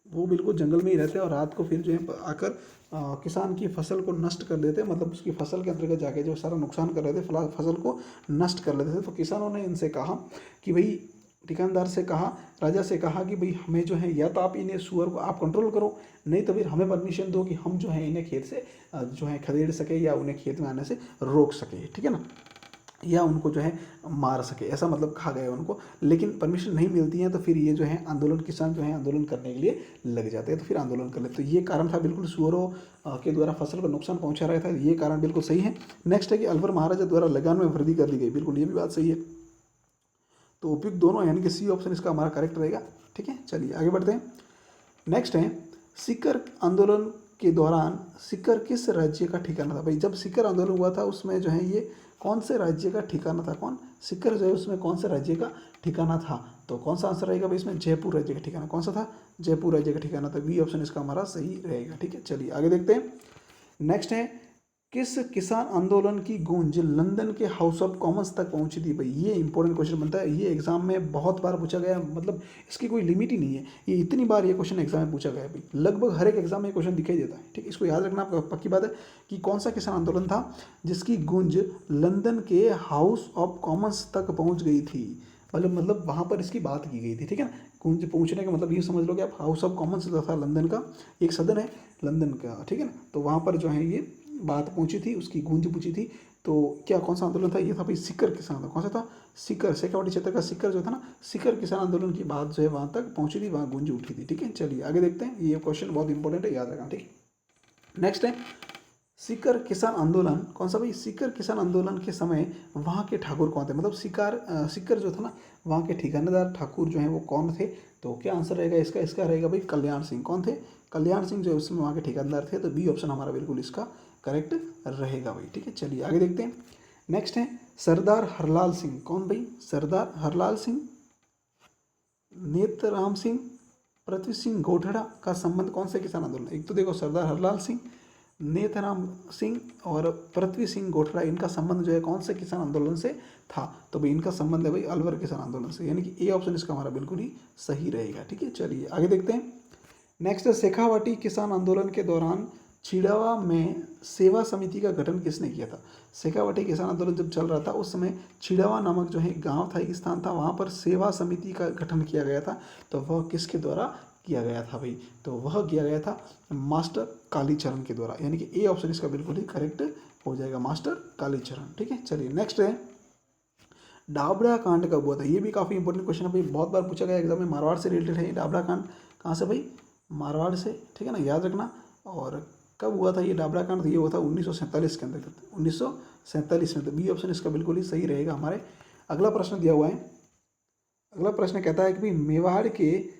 वो बिल्कुल जंगल में ही रहते हैं और रात को फिर जो है आकर किसान की फसल को नष्ट कर देते, मतलब उसकी फसल के अंतर्गत जाके जो सारा नुकसान कर रहे थे, फसल को नष्ट कर लेते थे। तो किसानों ने इनसे कहा कि भाई, ठिकानदार से कहा, राजा से कहा कि भाई हमें जो है या तो आप इन्हें सुअर को आप कंट्रोल करो, नहीं तो फिर हमें परमिशन दो कि हम जो है इन्हें खेत से जो है खदेड़ सके या उन्हें खेत में आने से रोक सके, ठीक है ना, या उनको जो है मार सके, ऐसा मतलब कहा गया उनको। लेकिन परमिशन नहीं मिलती है तो फिर ये जो है आंदोलन, किसान जो है आंदोलन करने के लिए लग जाते हैं, तो फिर आंदोलन कर लेते। तो ये कारण था बिल्कुल, सुअरों के द्वारा फसल को नुकसान पहुंचा रहा था, ये कारण बिल्कुल सही है। नेक्स्ट है कि अलवर महाराजा द्वारा लगान में वृद्धि कर दी गई, बिल्कुल ये भी बात सही है। तो उपयुक्त दोनों, यानी कि सी ऑप्शन इसका हमारा करेक्ट रहेगा। ठीक है, चलिए आगे बढ़ते हैं। नेक्स्ट है सीकर आंदोलन के दौरान सीकर किस राज्य का ठिकाना था। भाई जब सीकर आंदोलन हुआ था उसमें जो है ये कौन से राज्य का ठिकाना था, कौन सीकर जो है उसमें कौन से राज्य का ठिकाना था। तो कौन सा आंसर रहेगा भाई इसमें, जयपुर राज्य का ठिकाना। कौन सा था, जयपुर राज्य का ठिकाना था। बी ऑप्शन इसका हमारा सही रहेगा। ठीक है, चलिए आगे देखते हैं। नेक्स्ट है किस किसान आंदोलन की गूंज लंदन के हाउस ऑफ कॉमन्स तक पहुंची थी? भाई ये इंपॉर्टेंट क्वेश्चन बनता है, ये एग्जाम में बहुत बार पूछा गया है, मतलब इसकी कोई लिमिट ही नहीं है, ये इतनी बार ये क्वेश्चन एग्जाम में पूछा गया है भाई, लगभग हर एक एग्जाम में क्वेश्चन दिखाई देता है। ठीक, इसको याद रखना पक्की बात है कि कौन सा किसान आंदोलन था जिसकी गूंज लंदन के हाउस ऑफ कॉमन्स तक पहुँच गई थी, मतलब वहाँ पर इसकी बात की गई थी। ठीक है ना, गूंज पहुँचने का मतलब ये समझ लो कि आप हाउस ऑफ कॉमन्स था लंदन का, एक सदन है लंदन का, ठीक है ना, तो वहाँ पर जो है ये बात पहुंची थी, उसकी गूंज पूछी थी। तो क्या कौन सा आंदोलन था? ये था भाई सीकर किसान था। कौन सा था? सीकर, शेखावाटी क्षेत्र का सीकर जो था ना, सीकर किसान आंदोलन की बात जो है वहाँ तक पहुंची थी, वहाँ गूंज उठी थी। ठीक है, चलिए आगे देखते हैं, ये क्वेश्चन बहुत इंपॉर्टेंट है, याद रखना। ठीक है, नेक्स्ट है सीकर किसान आंदोलन। कौन सा भाई? सीकर किसान आंदोलन के समय वहाँ के ठाकुर कौन थे? मतलब सीकर जो था ना, वहाँ के ठिकानेदार ठाकुर जो हैं वो कौन थे? तो क्या आंसर रहेगा इसका? इसका रहेगा भाई कल्याण सिंह। कौन थे? कल्याण सिंह जो उसमें वहाँ के ठेकेदार थे। तो बी ऑप्शन हमारा बिल्कुल इसका करेक्ट रहेगा भाई। ठीक है, चलिए आगे देखते हैं। नेक्स्ट है सरदार हरलाल सिंह। कौन भाई? सरदार हरलाल सिंह, नेतराम सिंह, पृथ्वी सिंह गोठड़ा का संबंध कौन से किसान आंदोलन? एक तो देखो सरदार हरलाल सिंह, नेतराम सिंह और पृथ्वी सिंह गोठड़ा, इनका संबंध जो है कौन से किसान आंदोलन से था? तो भाई इनका संबंध है भाई अलवर किसान आंदोलन से, यानी कि ए ऑप्शन इसका हमारा बिल्कुल ही सही रहेगा। ठीक है, चलिए आगे देखते हैं। नेक्स्ट है शेखावाटी किसान आंदोलन के दौरान छिड़ावा में सेवा समिति का गठन किसने किया था? शेखावाटी किसान आंदोलन जब चल रहा था उस समय छिड़ावा नामक जो है गांव था, एक स्थान था, वहां पर सेवा समिति का गठन किया गया था। तो वह किसके द्वारा किया गया था भाई? तो वह किया गया था मास्टर कालीचरण के द्वारा, यानी कि ए ऑप्शन इसका बिल्कुल ही करेक्ट हो जाएगा, मास्टर कालीचरण। ठीक है, चलिए नेक्स्ट है डाबरा कांड कब हुआ था? ये भी काफ़ी इंपॉर्टेंट क्वेश्चन है भाई, बहुत बार पूछा गया एग्जाम में, मारवाड़ से रिलेटेड है। डाबरा कांड कहाँ से भाई? मारवाड़ से। ठीक है ना, याद रखना। और कब हुआ था ये डाबरा कांड? ये हुआ था 1947 के अंतर्गत, 1947 में। तो बी ऑप्शन इसका बिल्कुल ही सही रहेगा हमारे। अगला प्रश्न दिया हुआ है, अगला प्रश्न कहता है कि भाई मेवाड़ के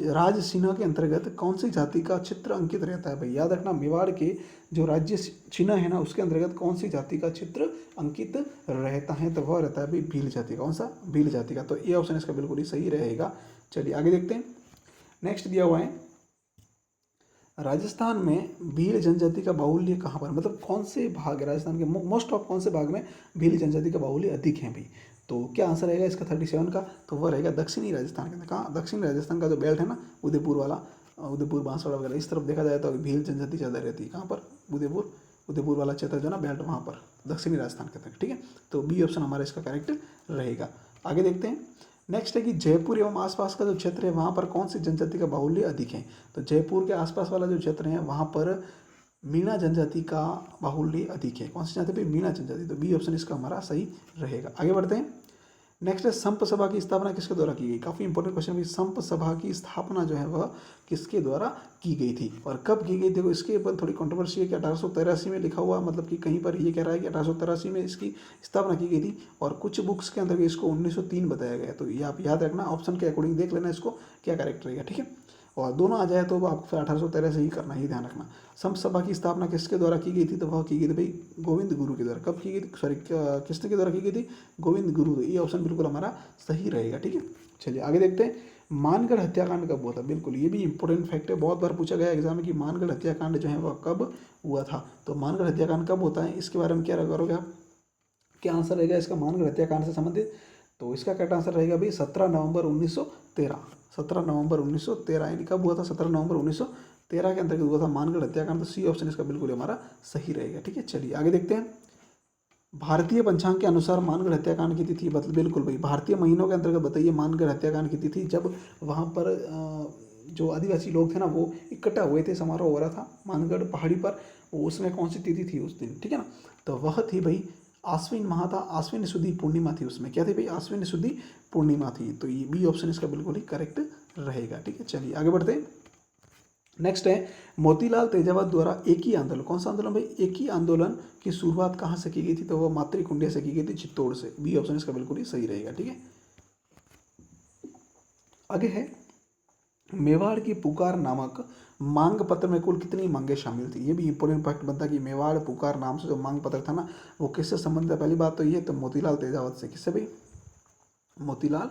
राज चिन्ह के अंतर्गत कौन सी जाति का चित्र अंकित रहता है? भाई याद रखना, मेवाड़ के जो राज्य चिन्ह है ना, उसके अंतर्गत कौन सी जाति का चित्र अंकित रहता है? तो वह रहता है भाई भील जाति का। कौन सा? भील जाति का। तो ए ऑप्शन इसका बिल्कुल ही सही रहेगा। चलिए आगे देखते हैं। नेक्स्ट दिया हुआ है राजस्थान में भील जनजाति का बाहुल्य कहाँ पर, मतलब कौन से भाग, राजस्थान के मोस्ट ऑफ कौन से भाग में भील जनजाति का बाहुल्य अधिक है भाई? तो क्या आंसर रहेगा इसका 37 का? तो वह रहेगा दक्षिणी राजस्थान के अंदर। कहाँ? दक्षिणी राजस्थान का जो बेल्ट है ना, उदयपुर वाला, उदयपुर बांसवाड़ा वगैरह, इस तरफ देखा जाए तो भील जनजाति ज़्यादा रहती है। कहाँ पर? उदयपुर वाला क्षेत्र जो ना बेल्ट, वहाँ पर दक्षिणी राजस्थान के अंदर। ठीक है, तो बी ऑप्शन हमारा इसका करेक्ट रहेगा। आगे देखते हैं। नेक्स्ट है कि जयपुर एवं आसपास का जो क्षेत्र है वहाँ पर कौन सी जनजाति का बाहुल्य अधिक है? तो जयपुर के आसपास वाला जो क्षेत्र है वहाँ पर मीणा जनजाति का बाहुल्य अधिक है। कौन सी जाति पे? मीणा जनजाति। तो बी ऑप्शन इसका हमारा सही रहेगा। आगे बढ़ते हैं। नेक्स्ट है संप सभा की स्थापना किसके द्वारा की गई? काफ़ी इंपॉर्टेंट क्वेश्चन है। संप सभा की स्थापना जो है वह किसके द्वारा की गई थी और कब की गई? देखो इसके ऊपर थोड़ी कंट्रोवर्सी है कि 1883 में लिखा हुआ, मतलब कि कहीं पर ये कह रहा है कि 1883 में इसकी स्थापना की गई थी, और कुछ बुक्स के अंदर इसको 1903 बताया गया है। तो ये आप याद रखना, ऑप्शन के अकॉर्डिंग देख लेना इसको क्या करेक्ट रहेगा। ठीक है, और दोनों आ जाए तो आपको फिर 1813 से ही करना, ही ध्यान रखना। संप सभा की स्थापना किसके द्वारा की गई थी? तो वह की गई थी भाई गोविंद गुरु के द्वारा। कब की गई थी? सॉरी, किसके द्वारा की गई थी? गोविंद गुरु। ये ऑप्शन बिल्कुल हमारा सही रहेगा। ठीक है, चलिए आगे देखते हैं। मानगढ़ हत्याकांड कब हुआ था? बिल्कुल ये भी इंपॉर्टेंट फैक्ट है, बहुत बार पूछा गया एग्जाम में कि मानगढ़ हत्याकांड जो है वह कब हुआ था। तो मानगढ़ हत्याकांड कब होता है, इसके बारे में क्या करोगे आप? क्या आंसर रहेगा इसका मानगढ़ हत्याकांड से संबंधित? तो इसका करेक्ट आंसर रहेगा भाई 17 नवंबर 1913। 17 नवंबर 1913, यानी कब हुआ था? 17 नवंबर 1913 के अंतर्गत हुआ था मानगढ़ हत्याकांड। तो सी ऑप्शन इसका बिल्कुल हमारा सही रहेगा। ठीक है, चलिए आगे देखते हैं। भारतीय पंचांग के अनुसार मानगढ़ हत्याकांड की तिथि बिल्कुल भाई भारतीय महीनों के अंतर्गत बताइए मानगढ़ हत्याकांड की तिथि, जब वहाँ पर जो आदिवासी लोग थे ना वो इकट्ठा हुए थे, समारोह हो रहा था मानगढ़ पहाड़ी पर, उसमें कौन सी तिथि थी उस दिन? ठीक है ना, तो वह थी भाई आश्विन माह था, आश्विन शुद्धि पूर्णिमा थी। उसमें क्या थी भाई? आश्विन शुद्धि पूर्णिमा थी। तो ये बी ऑप्शन इसका बिल्कुल ही करेक्ट रहेगा। ठीक है, चलिए आगे बढ़ते हैं। नेक्स्ट है मोतीलाल तेजावत द्वारा एक ही आंदोलन, कौन सा आंदोलन भाई? एक ही आंदोलन की शुरुआत कहाँ से की गई थी? तो वह मातृकुंडिया से की गई थी, चित्तौड़ से। बी ऑप्शन इसका बिल्कुल ही सही रहेगा। ठीक है, आगे है मेवाड़ की पुकार नामक मांग पत्र में कुल कितनी मांगे शामिल थी? ये भी इंपॉर्टेंट फैक्ट बनता है कि मेवाड़ पुकार नाम से जो मांग पत्र था ना वो किससे संबंधित है? पहली बात तो ये, तो मोतीलाल तेजावत से। किससे भाई? मोतीलाल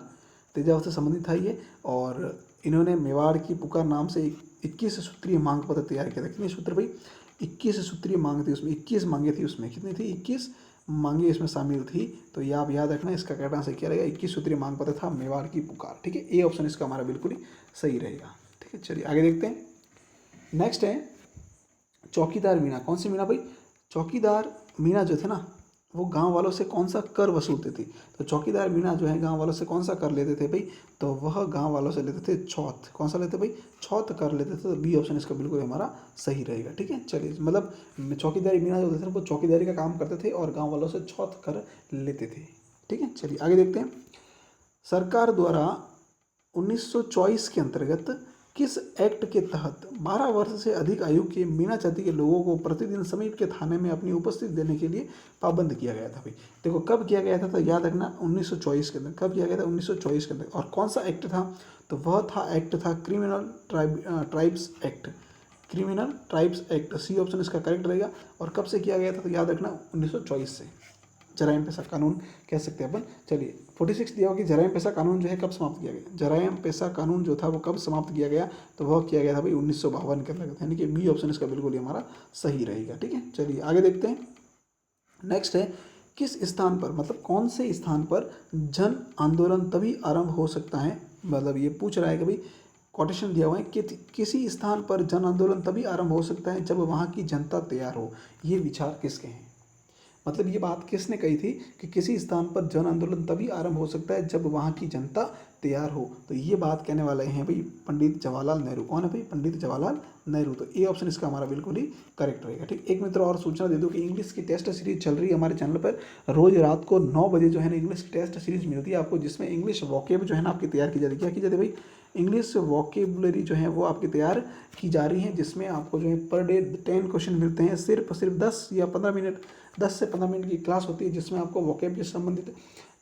तेजावत से संबंधित था ये। और इन्होंने मेवाड़ की पुकार नाम से 21 सूत्रीय मांग पत्र तैयार किया था। कितने सूत्र भाई? 21 सूत्रीय मांग थी उसमें, 21 मांगे थी उसमें। कितनी थी? 21 मांगे इसमें शामिल थी। तो ये आप याद रखना, इसका करेक्ट आंसर क्या रहेगा? 21 सूत्रीय मांग पत्र था मेवाड़ की पुकार। ठीक है, ए ऑप्शन इसका हमारा बिल्कुल ही सही रहेगा। ठीक है, चलिए आगे देखते हैं। नेक्स्ट है चौकीदार मीणा। कौन सी मीणा भाई? चौकीदार मीणा जो थे ना, वो गांव वालों से कौन सा कर वसूलते थे? तो चौकीदार मीणा जो है गांव वालों से कौन सा कर लेते थे भाई? तो वह गांव वालों से लेते थे छौत। कौन सा लेते भाई? छौत कर लेते थे। तो बी ऑप्शन इसका बिल्कुल हमारा सही रहेगा। ठीक है, चलिए, मतलब चौकीदारी मीणा जो होते थे वो चौकीदारी का काम करते थे और गाँव वालों से छौत कर लेते थे। ठीक है, चलिए आगे देखते हैं। सरकार द्वारा 1924 के अंतर्गत किस एक्ट के तहत 12 वर्ष से अधिक आयु के मीणा जाति के लोगों को प्रतिदिन समीप के थाने में अपनी उपस्थिति देने के लिए पाबंद किया गया था भाई? देखो कब किया गया था, तो याद रखना 1924 के अंदर। कब किया गया था? 1924 के अंदर। और कौन सा एक्ट था? तो वह था एक्ट था criminal tribes act. Criminal tribes act, C option इसका करेक्ट रहेगा। और कब से किया गया था? तो याद रखना 1924 से। जराइम पेशा कानून कह सकते हैं अपन। चलिए 46 दिया हुआ कि जराइम पेशा कानून जो है कब समाप्त किया गया? जराइम पेशा कानून जो था वो कब समाप्त किया गया? तो वह किया गया था भाई 1952 के अंतर्गत, यानी कि बी ऑप्शन इसका बिल्कुल ही हमारा सही रहेगा। ठीक है, चलिए आगे देखते हैं। नेक्स्ट है किस स्थान पर, मतलब कौन से स्थान पर जन आंदोलन तभी आरंभ हो सकता है? मतलब ये पूछ रहा है कि भाई कोटेशन दिया हुआ है कि किसी स्थान पर जन आंदोलन तभी आरंभ हो सकता है जब वहाँ की जनता तैयार हो। ये विचार किसके हैं? मतलब ये बात किसने कही थी कि किसी स्थान पर जन आंदोलन तभी आरंभ हो सकता है जब वहाँ की जनता तैयार हो? तो ये बात कहने वाले हैं भाई पंडित जवाहरलाल नेहरू। कौन है भाई? पंडित जवाहरलाल नेहरू। तो ए ऑप्शन इसका हमारा बिल्कुल ही करेक्ट रहेगा। ठीक, एक मित्र और सूचना दे दूँ कि इंग्लिश की टेस्ट सीरीज चल रही है हमारे चैनल पर। रोज रात को 9 बजे जो है ना इंग्लिश की टेस्ट सीरीज मिलती है आपको, जिसमें इंग्लिश वोकेब जो है ना आपकी तैयार की जाती है। क्या की जाती है भाई? इंग्लिश वोकेबुलरी जो है वो आपकी तैयार की जा रही है, जिसमें आपको जो है पर डे 10 क्वेश्चन मिलते हैं। सिर्फ 10 या 15 मिनट, 10 से 15 मिनट की क्लास होती है, जिसमें आपको वोकेब से संबंधित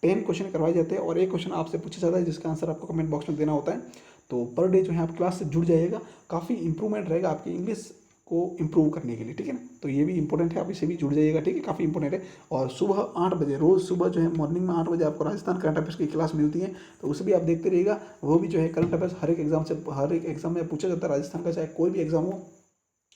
10 क्वेश्चन करवाए जाते हैं और एक क्वेश्चन आपसे पूछा जाता है जिसका आंसर आपको कमेंट बॉक्स में देना होता है। तो पर डे जो है आप क्लास से जुड़ जाइएगा, काफ़ी इंप्रूवमेंट रहेगा आपकी इंग्लिश को इम्प्रूव करने के लिए। ठीक है ना, तो ये भी इंपॉर्टेंट है, आप इसे भी जुड़ जाइएगा। ठीक है, काफ़ी इंपॉर्टेंट है। और सुबह 8 बजे, रोज़ सुबह जो है मॉर्निंग में 8 बजे आपको राजस्थान करंट अफेयर्स की क्लास मिलती है, तो उसे भी आप देखते रहिएगा। वो भी जो है करंट अफेयर्स हर एक एग्जाम में पूछा जाता है राजस्थान का, चाहे कोई भी एग्जाम हो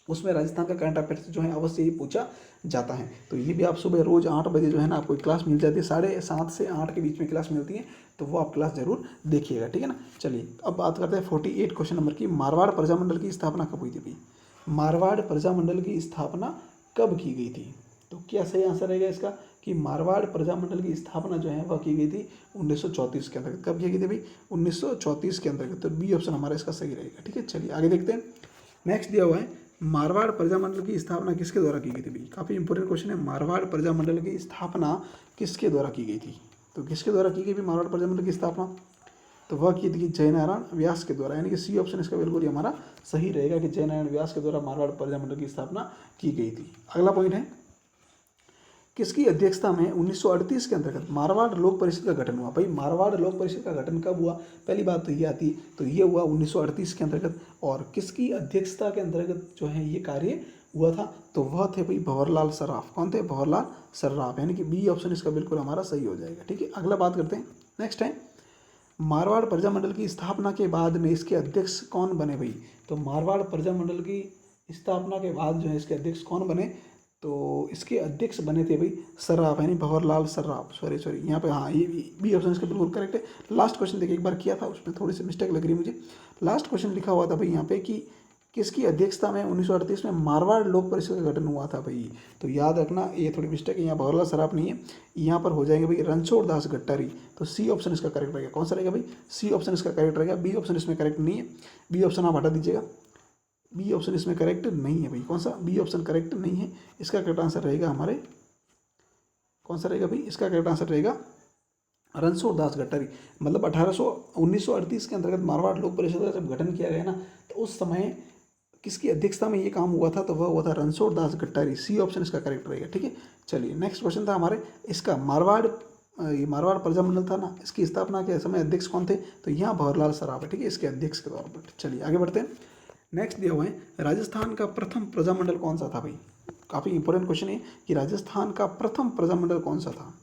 उसमें राजस्थान का करंट अफेयर्स जो है अवश्य ही पूछा जाता है। तो ये भी आप सुबह रोज़ 8 बजे जो है ना आपको क्लास मिल जाती है, 7:30 से 8 के बीच में क्लास मिलती है, तो वो आप क्लास जरूर देखिएगा। ठीक है ना, चलिए अब बात करते हैं 48 क्वेश्चन नंबर की। मारवाड़ प्रजामंडल की स्थापना कब हुई थी भाई? मारवाड़ प्रजामंडल की स्थापना कब की गई थी? तो क्या सही आंसर रहेगा इसका कि मारवाड़ प्रजामंडल की स्थापना जो है वह की गई थी 1934 के अंतर्गत। कब की गई थी भाई? 1934 के अंतर्गत। तो बी ऑप्शन हमारा इसका सही रहेगा। ठीक है, चलिए आगे देखते हैं। नेक्स्ट दिया हुआ है मारवाड़ प्रजामंडल की स्थापना किसके द्वारा की गई थी भाई? काफ़ी इंपॉर्टेंट क्वेश्चन है। मारवाड़ प्रजामंडल की स्थापना किसके द्वारा की गई थी? तो किसके द्वारा की गई भाई मारवाड़ प्रजामंडल की स्थापना? तो वह की थी जयनारायण व्यास के द्वारा, यानी कि सी ऑप्शन इसका बिल्कुल ही हमारा सही रहेगा कि जयनारायण व्यास के द्वारा मारवाड़ प्रजामंडल की स्थापना की गई थी। अगला पॉइंट है किसकी अध्यक्षता में 1938 के अंतर्गत मारवाड़ लोक परिषद का गठन हुआ? भाई मारवाड़ लोक परिषद का गठन कब हुआ? पहली बात तो ये आती, तो ये हुआ 1938 के अंतर्गत। और किसकी अध्यक्षता के अंतर्गत जो है ये कार्य हुआ था? तो वह थे भाई भंवरलाल सर्राफ। कौन थे? भंवरलाल सर्राफ, यानी कि बी ऑप्शन इसका बिल्कुल हमारा सही हो जाएगा। ठीक है, अगला बात करते हैं। नेक्स्ट है मारवाड़ प्रजामंडल की स्थापना के बाद में इसके अध्यक्ष कौन बने भाई? तो मारवाड़ प्रजामंडल की स्थापना के बाद जो है इसके अध्यक्ष कौन बने? तो इसके अध्यक्ष बने थे भाई सर्राफ, यानी भंवरलाल सर्राफ। सॉरी यहाँ पे, हाँ ये बी ऑप्शन इसका बिल्कुल करेक्ट है। लास्ट क्वेश्चन देखिए, एक बार किया था उसमें थोड़ी सी मिस्टेक लग रही मुझे। लास्ट क्वेश्चन लिखा हुआ था भाई यहाँ पे कि किसकी अध्यक्षता में 1938 में मारवाड़ लोक परिषद का गठन हुआ था भाई? तो याद रखना ये थोड़ी मिस्टेक है, यहाँ भंवरलाल सर्राफ नहीं है, यहाँ पर हो जाएंगे भाई रणछोड़ दास गट्टारी। तो सी ऑप्शन इसका करेक्ट रहेगा। कौन सा रहेगा भाई? सी ऑप्शन इसका करेक्ट रहेगा। बी ऑप्शन इसमें करेक्ट नहीं है, बी ऑप्शन आप हटा दीजिएगा। बी ऑप्शन इसमें करेक्ट नहीं है भाई। कौन सा? बी ऑप्शन करेक्ट नहीं है। इसका करेक्ट आंसर रहेगा हमारे, कौन सा रहेगा भाई? इसका करेक्ट आंसर रहेगा रणछोड़ दास गट्टारी। मतलब 1938 के अंतर्गत मारवाड़ लोक परिषद का जब गठन किया गया ना, तो उस समय किसकी अध्यक्षता में ये काम हुआ था? तो वह हुआ था रणछोड़ दास गट्टारी। सी ऑप्शन इसका करेक्ट रहेगा। ठीक है, चलिए नेक्स्ट क्वेश्चन था हमारे इसका ये मारवाड़ प्रजामंडल था ना, इसकी स्थापना के समय अध्यक्ष कौन थे? तो यहाँ भंवरलाल सर्राफ है। ठीक है, इसके अध्यक्ष के तौर पर। चलिए आगे बढ़ते हैं। नेक्स्ट दिया हुआ है राजस्थान का प्रथम प्रजामंडल कौन सा था भाई? काफ़ी इंपॉर्टेंट क्वेश्चन है कि राजस्थान का प्रथम प्रजामंडल कौन सा था?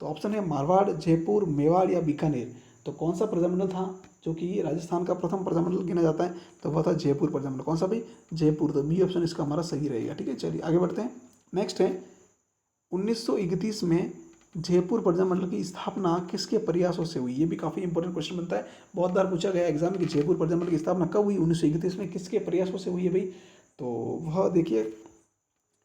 तो ऑप्शन है मारवाड़, जयपुर, मेवाड़ या बीकानेर। तो कौन सा प्रजामंडल था? जो कि राजस्थान का प्रथम प्रजामंडल गिना जाता है, तो वह था जयपुर प्रजामंडल। कौन सा भाई? जयपुर। तो बी ऑप्शन इसका हमारा सही रहेगा। ठीक है, चलिए आगे बढ़ते हैं। नेक्स्ट है 1931 में जयपुर प्रजामंडल की स्थापना किसके प्रयासों से हुई? ये भी काफ़ी इंपॉर्टेंट क्वेश्चन बनता है, बहुत बार पूछा गया एग्जाम में कि जयपुर प्रजामंडल की स्थापना कब हुई? 1931 में। किसके प्रयासों से हुई है भाई? तो वह देखिए,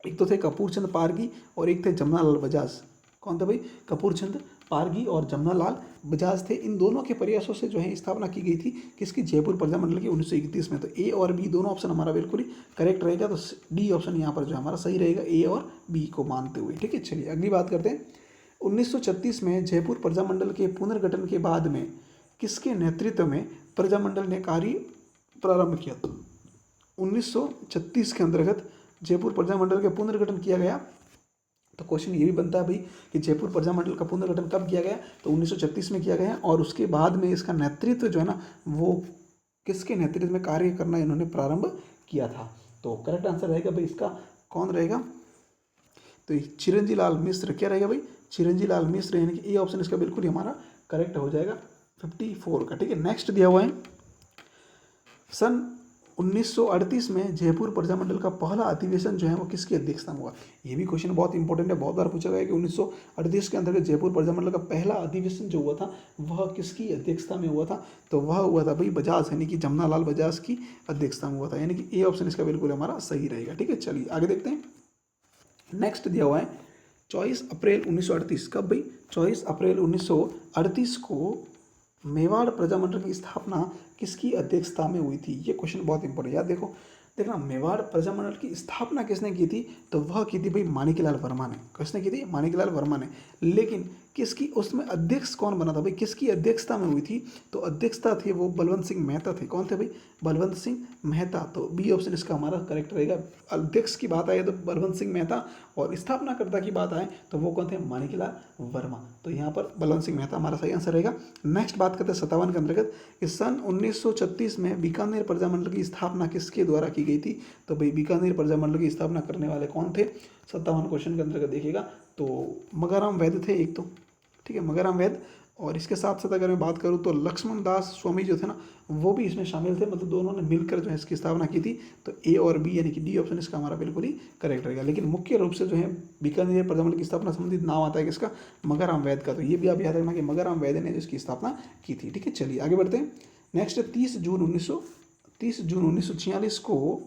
एक तो थे कपूर चंद पारगी और एक थे जमना लाल बजाज। कौन थे भाई? कपूर चंद पारगी और जमना लाल बजाज थे। इन दोनों के प्रयासों से जो है स्थापना की गई थी किसकी? जयपुर प्रजामंडल की 1931 में। तो ए और बी दोनों ऑप्शन हमारा बिल्कुल ही करेक्ट रहेगा। तो डी ऑप्शन यहाँ पर जो हमारा सही रहेगा, ए और बी को मानते हुए। ठीक है, चलिए अगली बात करते हैं। 1936 में जयपुर प्रजामंडल के पुनर्गठन के बाद में किसके नेतृत्व में प्रजामंडल ने कार्य प्रारंभ किया? 1936 के अंतर्गत जयपुर प्रजामंडल का पुनर्गठन किया गया। तो क्वेश्चन ये भी बनता है भाई कि जयपुर प्रजामंडल का पुनर्गठन कब किया गया? तो 1936 में किया गया, और उसके बाद में इसका नेतृत्व जो है ना, वो किसके नेतृत्व में कार्य करना इन्होंने प्रारंभ किया था? तो करेक्ट आंसर रहेगा भाई इसका कौन रहेगा? तो चिरंजी लाल मिश्र। क्या रहेगा भाई? चिरंजी लाल मिश्र, यानी कि ए ऑप्शन इसका बिल्कुल ही हमारा करेक्ट हो जाएगा 54 का। ठीक है, नेक्स्ट दिया हुआ है सन 1938 में जयपुर प्रजामंडल का पहला अधिवेशन जो है वो किसकी अध्यक्षता में हुआ? ये भी क्वेश्चन बहुत इंपॉर्टेंट है, बहुत बार पूछा गया कि 1938 के अंतर्गत जयपुर प्रजामंडल का पहला अधिवेशन जो हुआ था वह किसकी अध्यक्षता में हुआ था? तो वह हुआ था भाई बजाज, यानी कि जमना लाल बजाज की अध्यक्षता में हुआ था, यानी कि ए ऑप्शन इसका बिल्कुल हमारा सही रहेगा। ठीक है, चलिए आगे देखते हैं। नेक्स्ट दिया हुआ है 24 अप्रैल 1938। कब भाई? 24 अप्रैल 1938 को मेवाड़ प्रजामंडल की स्थापना किसकी अध्यक्षता में हुई थी? ये क्वेश्चन बहुत इंपॉर्टेंट याद देखना, मेवाड़ प्रजामंडल की स्थापना किसने की थी? तो वह की थी भाई माणिकलाल वर्मा ने। किसने की थी? माणिकलाल वर्मा ने। लेकिन किसकी उसमें अध्यक्ष कौन बना था भाई? किसकी अध्यक्षता में हुई थी? तो अध्यक्षता थी वो बलवंत सिंह मेहता थे। कौन थे भाई? बलवंत सिंह मेहता। तो बी ऑप्शन इसका हमारा करेक्ट रहेगा। अध्यक्ष की बात आए तो बलवंत सिंह मेहता, और स्थापनाकर्ता की बात आए तो वो कौन थे? माणिकलाल वर्मा। तो यहाँ पर बलवंत सिंह मेहता हमारा सही आंसर रहेगा। नेक्स्ट बात करते हैं 57 के अंतर्गत कि सन 1936 में बीकानेर प्रजामंडल की स्थापना किसके द्वारा की गई थी? तो भाई बीकानेर प्रजामंडल की स्थापना करने वाले कौन थे? 57 क्वेश्चन के अंतर्गत देखिएगा तो मगाराम वैद्य थे एक तो। ठीक है, मगाराम वैद्य, और इसके साथ साथ अगर मैं बात करूँ तो लक्ष्मण दास स्वामी जो थे ना, वो भी इसमें शामिल थे। मतलब दोनों ने मिलकर जो है इसकी स्थापना की थी। तो ए और बी यानी कि डी ऑप्शन इसका हमारा बिल्कुल ही करेक्ट रहेगा। लेकिन मुख्य रूप से जो है बीकानेर प्रजामंडल की स्थापना संबंधित नाम आता है किसका? मगाराम वैद्य का। तो ये भी आप याद रखना कि मगाराम वैद्य ने इसकी स्थापना की थी। ठीक है, चलिए आगे बढ़ते हैं। नेक्स्ट 30 जून 1946 को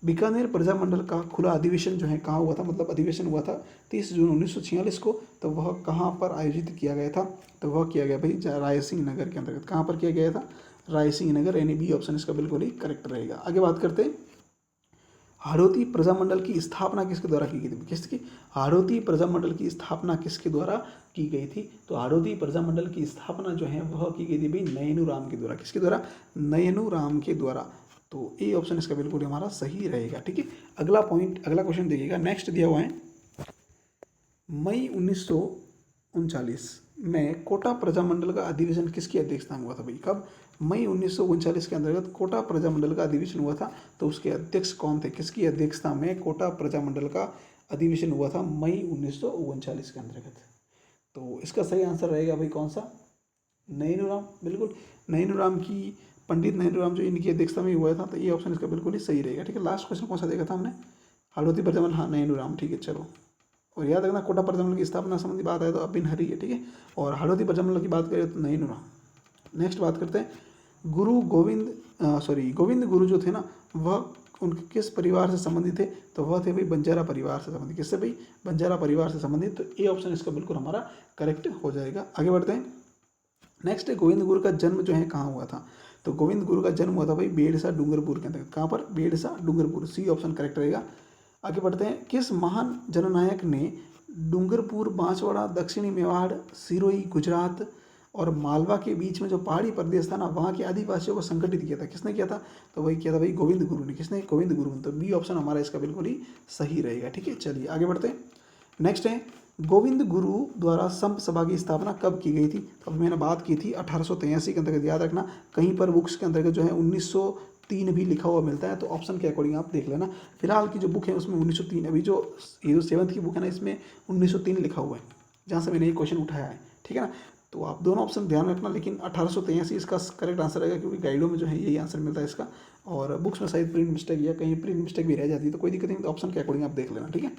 बीकानेर प्रजामंडल का खुला अधिवेशन जो है कहाँ हुआ था? मतलब अधिवेशन हुआ था 30 जून 1946 को। तो वह कहाँ पर आयोजित किया गया था? तो वह किया गया भाई रायसिंह नगर के अंतर्गत। कहाँ पर किया गया था? रायसिंह नगर, यानी बी ऑप्शन इसका बिल्कुल ही करेक्ट रहेगा। आगे बात करते हैं हाड़ौती प्रजामंडल की स्थापना किसके द्वारा की गई थी? किसकी? हाड़ौती प्रजामंडल की स्थापना किसके द्वारा की गई थी? तो हाड़ौती प्रजामंडल की स्थापना जो है वह की गई थी भाई नयनू राम के द्वारा। किसके द्वारा? नयनू राम के द्वारा। तो ए ऑप्शन इसका बिल्कुल हमारा सही रहेगा। ठीक है, अगला क्वेश्चन देखिएगा। नेक्स्ट दिया हुआ है मई 1939 में कोटा प्रजामंडल का अधिवेशन किसकी अध्यक्षता में हुआ था भाई? कब? मई 1939 के अंतर्गत कोटा प्रजामंडल का अधिवेशन हुआ था। तो उसके अध्यक्ष कौन थे? किसकी अध्यक्षता में कोटा प्रजामंडल का अधिवेशन हुआ था मई 1939 के अंतर्गत? तो इसका सही आंसर रहेगा भाई कौन सा? नयनू राम। बिल्कुल, नयनू राम की, पंडित नयनू राम जो इनकी अध्यक्षता में हुआ था। तो ये ऑप्शन इसका बिल्कुल ही सही रहेगा। ठीक है, लास्ट क्वेश्चन कौन सा देखा था हमने? हाड़ौती प्रजामंडल, हाँ नयनू राम। ठीक है, चलो, और याद रखना कोटा प्रजामंडल की स्थापना संबंधी बात है तो अबिन हरी है। ठीक है, और हाड़ौती प्रजामंडल की बात करें तो नयनू राम। नेक्स्ट बात करते हैं गोविंद गुरु जो थे ना, वह उनके किस परिवार से संबंधित थे? तो वह थे भाई बंजारा परिवार से संबंधित। किससे भाई? बंजारा परिवार से संबंधित। तो ए ऑप्शन इसका बिल्कुल हमारा करेक्ट हो जाएगा। आगे बढ़ते हैं। नेक्स्ट है गोविंद गुरु का जन्म जो है कहाँ हुआ था? तो गोविंद गुरु का जन्म हुआ था भाई बेड़सा डूंगरपुर के अंतर्गत। कहाँ पर? Bedsa Dungarpur. C option correct रहेगा। आगे बढ़ते हैं। किस महान जननायक ने डूंगरपुर, बांसवाड़ा, दक्षिणी मेवाड़, सिरोही, गुजरात और मालवा के बीच में जो पहाड़ी प्रदेश था ना, वहाँ के आदिवासियों को संगठित किया था? किसने किया था? तो वही किया था भाई गोविंद गुरु ने। किसने? गोविंद गुरु ने। तो बी ऑप्शन हमारा इसका बिल्कुल ही सही रहेगा। ठीक है, चलिए आगे बढ़ते हैं। नेक्स्ट है गोविंद गुरु द्वारा संप सभा की स्थापना कब की गई थी? तो मैंने बात की थी 1883 के अंतर्गत। याद रखना, कहीं पर बुक्स के अंतर्गत जो है 1903 भी लिखा हुआ मिलता है, तो ऑप्शन के अकॉर्डिंग आप देख लेना। फिलहाल की जो बुक है उसमें 1903, अभी ये जो 7th की बुक है ना, इसमें 1903 लिखा हुआ है, जहाँ से मैंने ये क्वेश्चन उठाया है। ठीक है ना, तो आप दोनों ऑप्शन ध्यान रखना, लेकिन 1883 इसका करेक्ट आंसर रहेगा, क्योंकि गाइडों में जो है यही आंसर मिलता है इसका, और बुक्स में शायद प्रिंट मिस्टेक या कहीं प्रिंट मिस्टेक भी रह जाती है, तो कोई दिक्कत नहीं, तो ऑप्शन के अकॉर्डिंग आप देख लेना, ठीक है।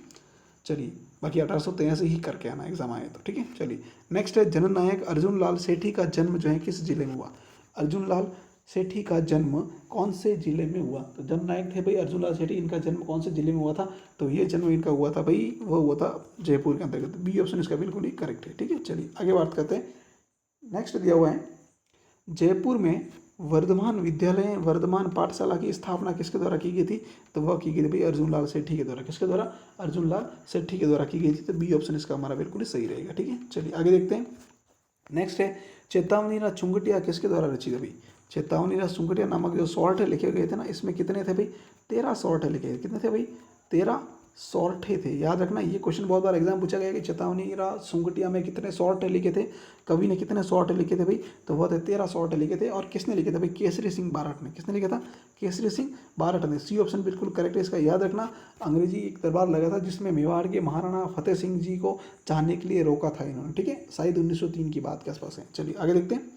चलिए, बाकी 1883 ही करके आना एग्जाम आए तो, ठीक है। चलिए नेक्स्ट है, जननायक अर्जुन लाल सेठी का जन्म जो है किस जिले में हुआ। अर्जुन लाल सेठी का जन्म कौन से जिले में हुआ। तो जननायक थे भाई अर्जुन लाल सेठी, इनका जन्म कौन से जिले में हुआ था, तो ये जन्म इनका हुआ था भाई, वो हुआ था जयपुर के अंतर्गत। बी ऑप्शन इसका बिल्कुल ही करेक्ट है, ठीक है। चलिए आगे बात करते हैं। नेक्स्ट दिया हुआ है, जयपुर में वर्धमान विद्यालय वर्धमान पाठशाला की स्थापना किसके द्वारा की गई थी, तो वह की गई थी भाई अर्जुन लाल सेठी के द्वारा। किसके द्वारा, अर्जुन लाल सेठी के द्वारा की गई थी, तो बी ऑप्शन इसका हमारा बिल्कुल ही सही रहेगा, ठीक है। चलिए आगे देखते हैं। नेक्स्ट है, चेतावनी चुंगटिया किसके द्वारा रचित है भाई। चेतावनी चुंगटिया नामक जो शॉर्ट लिखे गए थे ना, इसमें कितने थे भाई, 13 शॉर्ट लिखे गए। कितने थे भाई, 13 शॉर्टे थे। याद रखना, ये क्वेश्चन बहुत बार एग्जाम पूछा गया कि चेतावनी सुंगटिया में कितने शॉर्ट लिखे थे, कवि ने कितने शॉर्ट लिखे थे भाई, तो वह थे 13 शॉर्ट लिखे थे। और किसने लिखे थे भाई, केसरी सिंह बारठ ने। किसने लिखा था, केसरी सिंह बारठ ने। सी ऑप्शन बिल्कुल करेक्ट है इसका। याद रखना, अंग्रेजी एक दरबार लगा था जिसमें मेवाड़ के महाराणा फतेह सिंह जी को जानने के लिए रोका था इन्होंने, ठीक है, शायद 1903 की बात के आसपास है। चलिए आगे देखते हैं।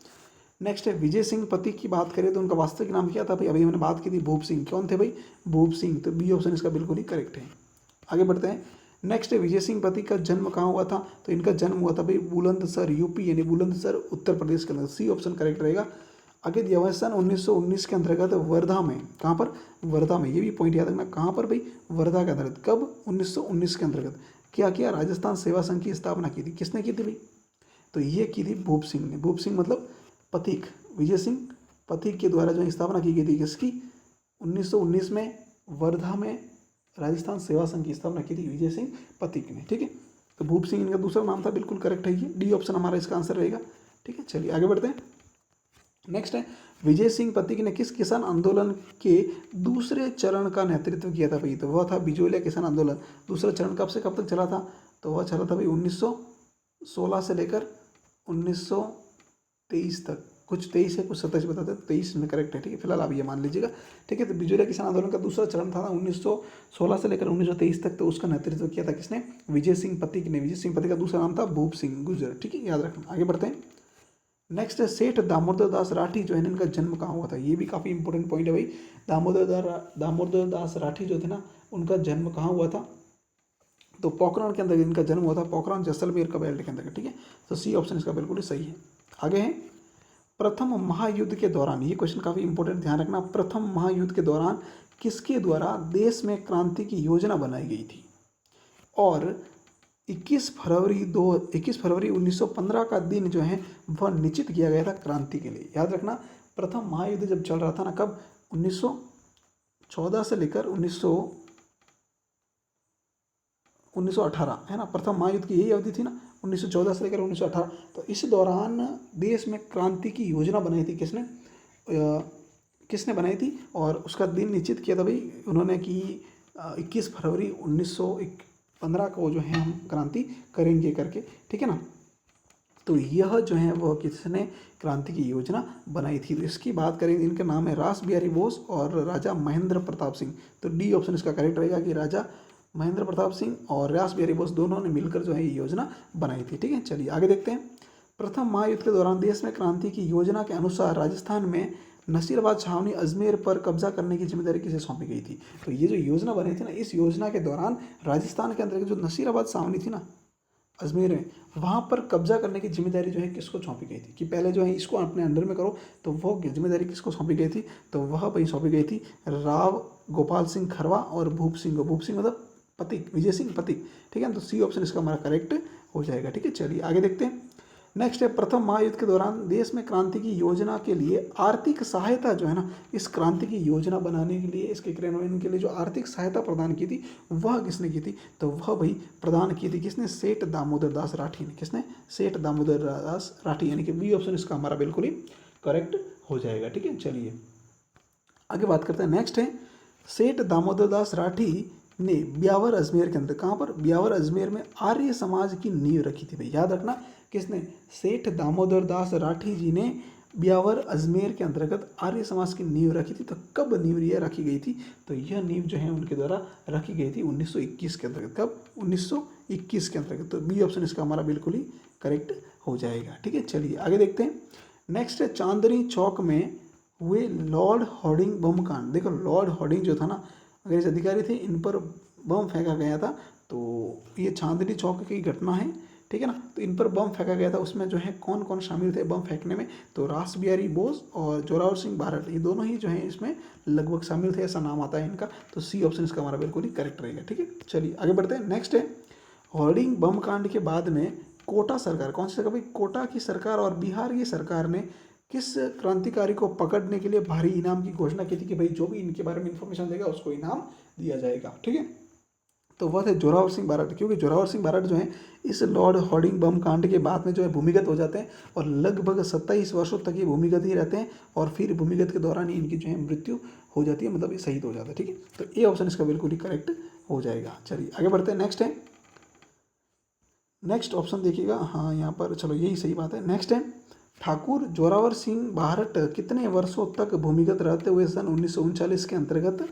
नेक्स्ट है, विजय सिंह पति की बात करें तो उनका वास्तविक नाम क्या था भाई, अभी हमने बात की थी भूप सिंह। कौन थे भाई, भूप सिंह। तो बी ऑप्शन इसका बिल्कुल ही करेक्ट है। आगे बढ़ते हैं। नेक्स्ट है, विजय सिंह पति का जन्म कहाँ हुआ था, तो इनका जन्म हुआ था भाई बुलंदशहर यूपी, यानी बुलंदशहर उत्तर प्रदेश के अंदर। सी ऑप्शन करेक्ट रहेगा। आगे दिया हुआ है, सन 1919 के अंतर्गत वर्धा में, कहाँ पर, वर्धा में, ये भी पॉइंट याद रखना, कहाँ पर भाई, वर्धा के अंतर्गत। कब, 1919 के अंतर्गत क्या किया, राजस्थान सेवा संघ की स्थापना की थी। किसने की थी भाई, तो ये की थी भूप सिंह ने। भूप सिंह मतलब पथिक, विजय सिंह पथिक के द्वारा जो स्थापना की गई थी किसकी, 1919 में वर्धा में राजस्थान सेवा संघ की स्थापना की थी विजय सिंह पथिक ने, ठीक है। तो भूप सिंह इनका दूसरा नाम था, बिल्कुल करेक्ट है ये। डी ऑप्शन हमारा इसका आंसर रहेगा, ठीक है। चलिए आगे बढ़ते हैं। नेक्स्ट है, विजय सिंह पथिक ने किस किसान आंदोलन के दूसरे चरण का नेतृत्व किया था भाई, तो वह था बिजोलिया किसान आंदोलन। दूसरा चरण कब से कब तक चला था, तो वह चला था भाई 1916 से लेकर 1923 तक। कुछ 23 है, कुछ 27 बताते हैं, 23 में करेक्ट है, ठीक है। फिलहाल आप ये मान लीजिएगा, ठीक है। तो बिजोलिया किसान आंदोलन का दूसरा चरण था 1916 से लेकर 1923 तक, तो उसका नेतृत्व किया था किसने, विजय सिंह पथिक ने। विजय सिंह पथिक का दूसरा नाम था भूप सिंह गुर्जर, ठीक है, याद रखना। आगे बढ़ते हैं। नेक्स्ट है, सेठ दामोदर दास राठी जो है इनका जन्म कहाँ हुआ था। ये भी काफ़ी इंपॉर्टेंट पॉइंट है भाई। दामोदर दास राठी जो थे ना, उनका जन्म कहाँ हुआ था, तो पोखरण के अंदर इनका जन्म हुआ था, पोखरण जैसलमेर का बेल्ट के अंदर, ठीक है। तो सी ऑप्शन इसका बिल्कुल ही सही है। आगे है, प्रथम महायुद्ध के दौरान, ये क्वेश्चन काफ़ी इंपॉर्टेंट, ध्यान रखना, प्रथम महायुद्ध के दौरान किसके द्वारा देश में क्रांति की योजना बनाई गई थी, और 21 फरवरी 1915 का दिन जो है वह निश्चित किया गया था क्रांति के लिए। याद रखना, प्रथम महायुद्ध जब चल रहा था ना, कब, 1914 से लेकर 1918 है ना, प्रथम महायुद्ध की यही अवधि थी ना, 1914 से लेकर 1918। तो इस दौरान देश में क्रांति की योजना बनाई थी किसने बनाई थी, और उसका दिन निश्चित किया था भाई उन्होंने कि 21 फरवरी 1915 को जो है हम क्रांति करेंगे करके, ठीक है ना। तो यह जो है वह किसने क्रांति की योजना बनाई थी, तो इसकी बात करें, इनका नाम है रास बिहारी बोस और राजा महेंद्र प्रताप सिंह। तो डी ऑप्शन इसका करेक्ट रहेगा कि राजा महेंद्र प्रताप सिंह और रास बिहारी बोस दोनों ने मिलकर जो है ये योजना बनाई थी, ठीक है। चलिए आगे देखते हैं। प्रथम महायुद्ध के दौरान देश में क्रांति की योजना के अनुसार राजस्थान में नसीराबाद छावनी अजमेर पर कब्जा करने की जिम्मेदारी किसे सौंपी गई थी। तो ये जो योजना बनी थी ना, इस योजना के दौरान राजस्थान के अंदर जो नसीराबाद छावनी थी ना अजमेर में, वहाँ पर कब्जा करने की जिम्मेदारी जो है किसको सौंपी गई थी, कि पहले जो है इसको अपने अंडर में करो, तो वो जिम्मेदारी किसको सौंपी गई थी, तो वह भाई सौंपी गई थी राव गोपाल सिंह खरवा और भूप सिंह को। भूप सिंह मतलब पथिक, विजय सिंह पथिक, ठीक है। तो सी ऑप्शन इसका हमारा करेक्ट हो जाएगा, ठीक है। चलिए आगे देखते हैं। नेक्स्ट है, प्रथम महायुद्ध के दौरान देश में क्रांति की योजना के लिए आर्थिक सहायता जो है ना, इस क्रांति की योजना बनाने के लिए, इसके क्रियान्वयन के लिए जो आर्थिक सहायता प्रदान की थी वह किसने की थी, तो वह भाई प्रदान की थी किसने, सेठ दामोदर दास राठी ने। किसने, सेठ दामोदर दास राठी, यानी कि बी ऑप्शन इसका हमारा बिल्कुल ही करेक्ट हो जाएगा, ठीक है। चलिए आगे बात करते हैं। नेक्स्ट है, सेठ दामोदर दास राठी ने ब्यावर अजमेर के अंदर, कहाँ पर, ब्यावर अजमेर में आर्य समाज की नींव रखी थी भाई। याद रखना, किसने, सेठ दामोदर दास राठी जी ने ब्यावर अजमेर के अंतर्गत आर्य समाज की नींव रखी थी। तो कब नींव यह रखी गई थी? तो यह नींव जो है उनके द्वारा रखी गई थी 1921 के अंतर्गत। कब? 1921 के अंतर्गत। तो बी ऑप्शन इसका हमारा बिल्कुल ही करेक्ट हो जाएगा। ठीक है, चलिए आगे देखते हैं। नेक्स्ट है चांदनी चौक में हुए लॉर्ड हॉर्डिंग बम कांड। देखो लॉर्ड हॉर्डिंग जो था ना, अंग्रेज अधिकारी थे, इन पर बम फेंका गया था। तो ये चांदनी चौक की घटना है, ठीक है ना। तो इन पर बम फेंका गया था, उसमें जो है कौन कौन शामिल थे बम फेंकने में? तो रास बिहारी बोस और जोरावर सिंह बारट, ये दोनों ही जो है इसमें लगभग शामिल थे, ऐसा नाम आता है इनका। तो सी ऑप्शन इसका हमारा बिल्कुल ही करेक्ट रहेगा। ठीक है, चलिए आगे बढ़ते हैं। नेक्स्ट है हॉर्डिंग बम कांड के बाद में कोटा सरकार, कौन सी सरकार भाई? कोटा की सरकार और बिहार की सरकार ने किस क्रांतिकारी को पकड़ने के लिए भारी इनाम की घोषणा की थी कि भाई जो भी इनके बारे में इंफॉर्मेशन देगा उसको इनाम दिया जाएगा। ठीक है, तो वह थे जोरावर सिंह बारट। क्योंकि जोरावर सिंह बारट जो है इस लॉर्ड हॉर्डिंग बम कांड के बाद में जो है भूमिगत हो जाते हैं और लगभग 27 वर्षों तक ये भूमिगत ही रहते हैं और फिर भूमिगत के दौरान ही इनकी जो है मृत्यु हो जाती है, मतलब ये शहीद हो जाता है। ठीक है, तो ए ऑप्शन इसका बिल्कुल ही करेक्ट हो जाएगा। चलिए आगे बढ़ते हैं। नेक्स्ट है, नेक्स्ट ऑप्शन देखिएगा, हाँ यहाँ पर चलो यही सही बात है। नेक्स्ट है ठाकुर जोरावर सिंह बारट कितने वर्षों तक भूमिगत रहते हुए सन 1939 के अंतर्गत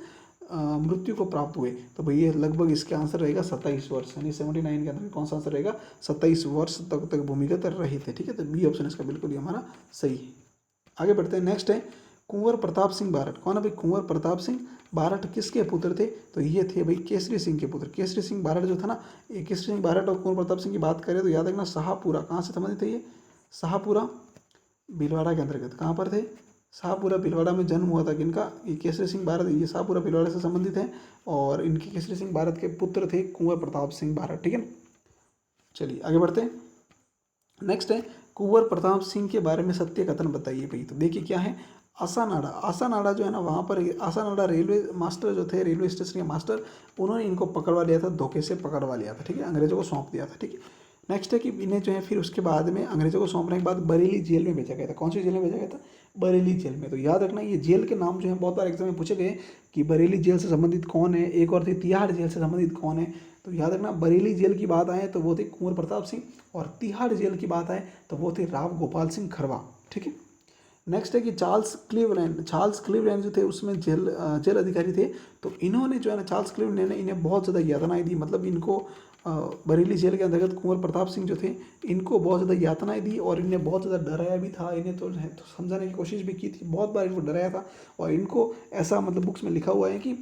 मृत्यु को प्राप्त हुए? तो भैया लगभग इसका आंसर रहेगा 27 वर्ष, यानी 79 के अंदर कौन सा आंसर रहेगा? 27 वर्ष तक भूमिगत रहे थे। ठीक है, तो बी ऑप्शन इसका बिल्कुल ही हमारा सही है। आगे बढ़ते हैं। नेक्स्ट है कुंवर प्रताप सिंह बारट। कौन है भाई? कुंवर प्रताप सिंह बारट किसके पुत्र थे? तो ये थे भाई केसरी सिंह के पुत्र। केसरी सिंह बारट जो था ना, ये केसरी सिंह बारट और कुंवर प्रताप सिंह की बात करें तो याद रखना शाहपुरा, कहाँ से संबंधित है ये? शाहपुरा भीलवाड़ा के अंतर्गत। कहाँ पर थे? शाहपुरा भीलवाड़ा में जन्म हुआ था किनका? ये केसरी सिंह बारट, ये शाहपुरा भीलवाड़ा से संबंधित है और इनके केसरी सिंह बारट के पुत्र थे कुंवर प्रताप सिंह बारट। ठीक है, चलिए आगे बढ़ते हैं। नेक्स्ट है कुंवर प्रताप सिंह के बारे में सत्य कथन बताइए भाई। तो देखिए क्या है, आसानाडा, आसानाडा जो है ना, वहाँ पर आसानाडा रेलवे मास्टर जो थे, रेलवे स्टेशन के मास्टर, उन्होंने इनको पकड़वा लिया था, धोखे से पकड़वा लिया था। ठीक है, अंग्रेजों को सौंप दिया था। ठीक है, नेक्स्ट है कि इन्हें जो है फिर उसके बाद में अंग्रेजों को सौंपने के बाद बरेली जेल में भेजा गया था। कौन सी जेल में भेजा गया था? बरेली जेल में। तो याद रखना ये जेल के नाम जो है बहुत बार एग्जाम में पूछे गए कि बरेली जेल से संबंधित कौन है, एक और थी तिहाड़ जेल से संबंधित कौन है। तो याद रखना बरेली जेल की बात आए तो वो थे कुंवर प्रताप सिंह और तिहाड़ जेल की बात आए तो वो थे राव गोपाल सिंह खरवा। ठीक है, नेक्स्ट है कि चार्ल्स क्लीवलैंड, चार्ल्स क्लीवलैंड जो थे उसमें जेल अधिकारी थे। तो इन्होंने जो है ना, चार्ल्स क्लीवलैंड ने इन्हें बहुत ज़्यादा यातनाएं दी, मतलब इनको बरेली जेल के अंतर्गत कुंवर प्रताप सिंह जो थे इनको बहुत ज़्यादा यातनाएं दी और इन्हें बहुत ज़्यादा डराया भी था। इन्हें तो समझाने की कोशिश भी की थी, बहुत बार इनको डराया था। और इनको ऐसा मतलब बुक्स में लिखा हुआ है कि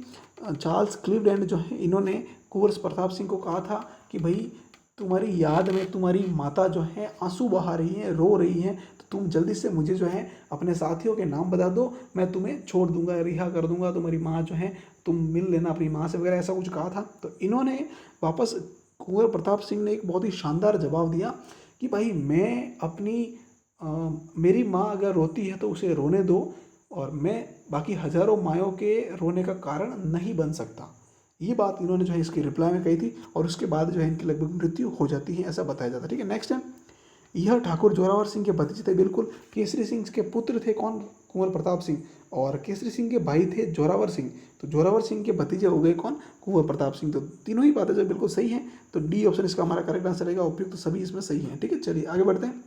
चार्ल्स क्लीवलैंड जो है इन्होंने कुंवर प्रताप सिंह को कहा था कि भाई तुम्हारी याद में तुम्हारी माता जो है आंसू बहा रही है, रो रही है, तो तुम जल्दी से मुझे जो है अपने साथियों के नाम बता दो, मैं तुम्हें छोड़ दूंगा, रिहा कर दूंगा, तुम्हारी माँ जो है तुम मिल लेना अपनी माँ से वगैरह, ऐसा कुछ कहा था। तो इन्होंने वापस कुंवर प्रताप सिंह ने एक बहुत ही शानदार जवाब दिया कि भाई मैं अपनी मेरी माँ अगर रोती है तो उसे रोने दो और मैं बाकी हजारों मायों के रोने का कारण नहीं बन सकता। ये बात इन्होंने जो है इसकी रिप्लाई में कही थी और उसके बाद जो है इनकी लगभग मृत्यु हो जाती है, ऐसा बताया जाता है। ठीक है, नेक्स्ट है यह ठाकुर जोरावर सिंह के भतीजे थे। बिल्कुल, केसरी सिंह के पुत्र थे कौन? कुंवर प्रताप सिंह। और केसरी सिंह के भाई थे जोरावर सिंह, तो जोरावर सिंह के भतीजे हो गए कौन? कुंवर प्रताप सिंह। तो तीनों ही बातें जो बिल्कुल सही हैं, तो डी ऑप्शन इसका हमारा करेक्ट आंसर रहेगा। उपयुक्त तो सभी इसमें सही हैं। ठीक है, चलिए आगे बढ़ते हैं।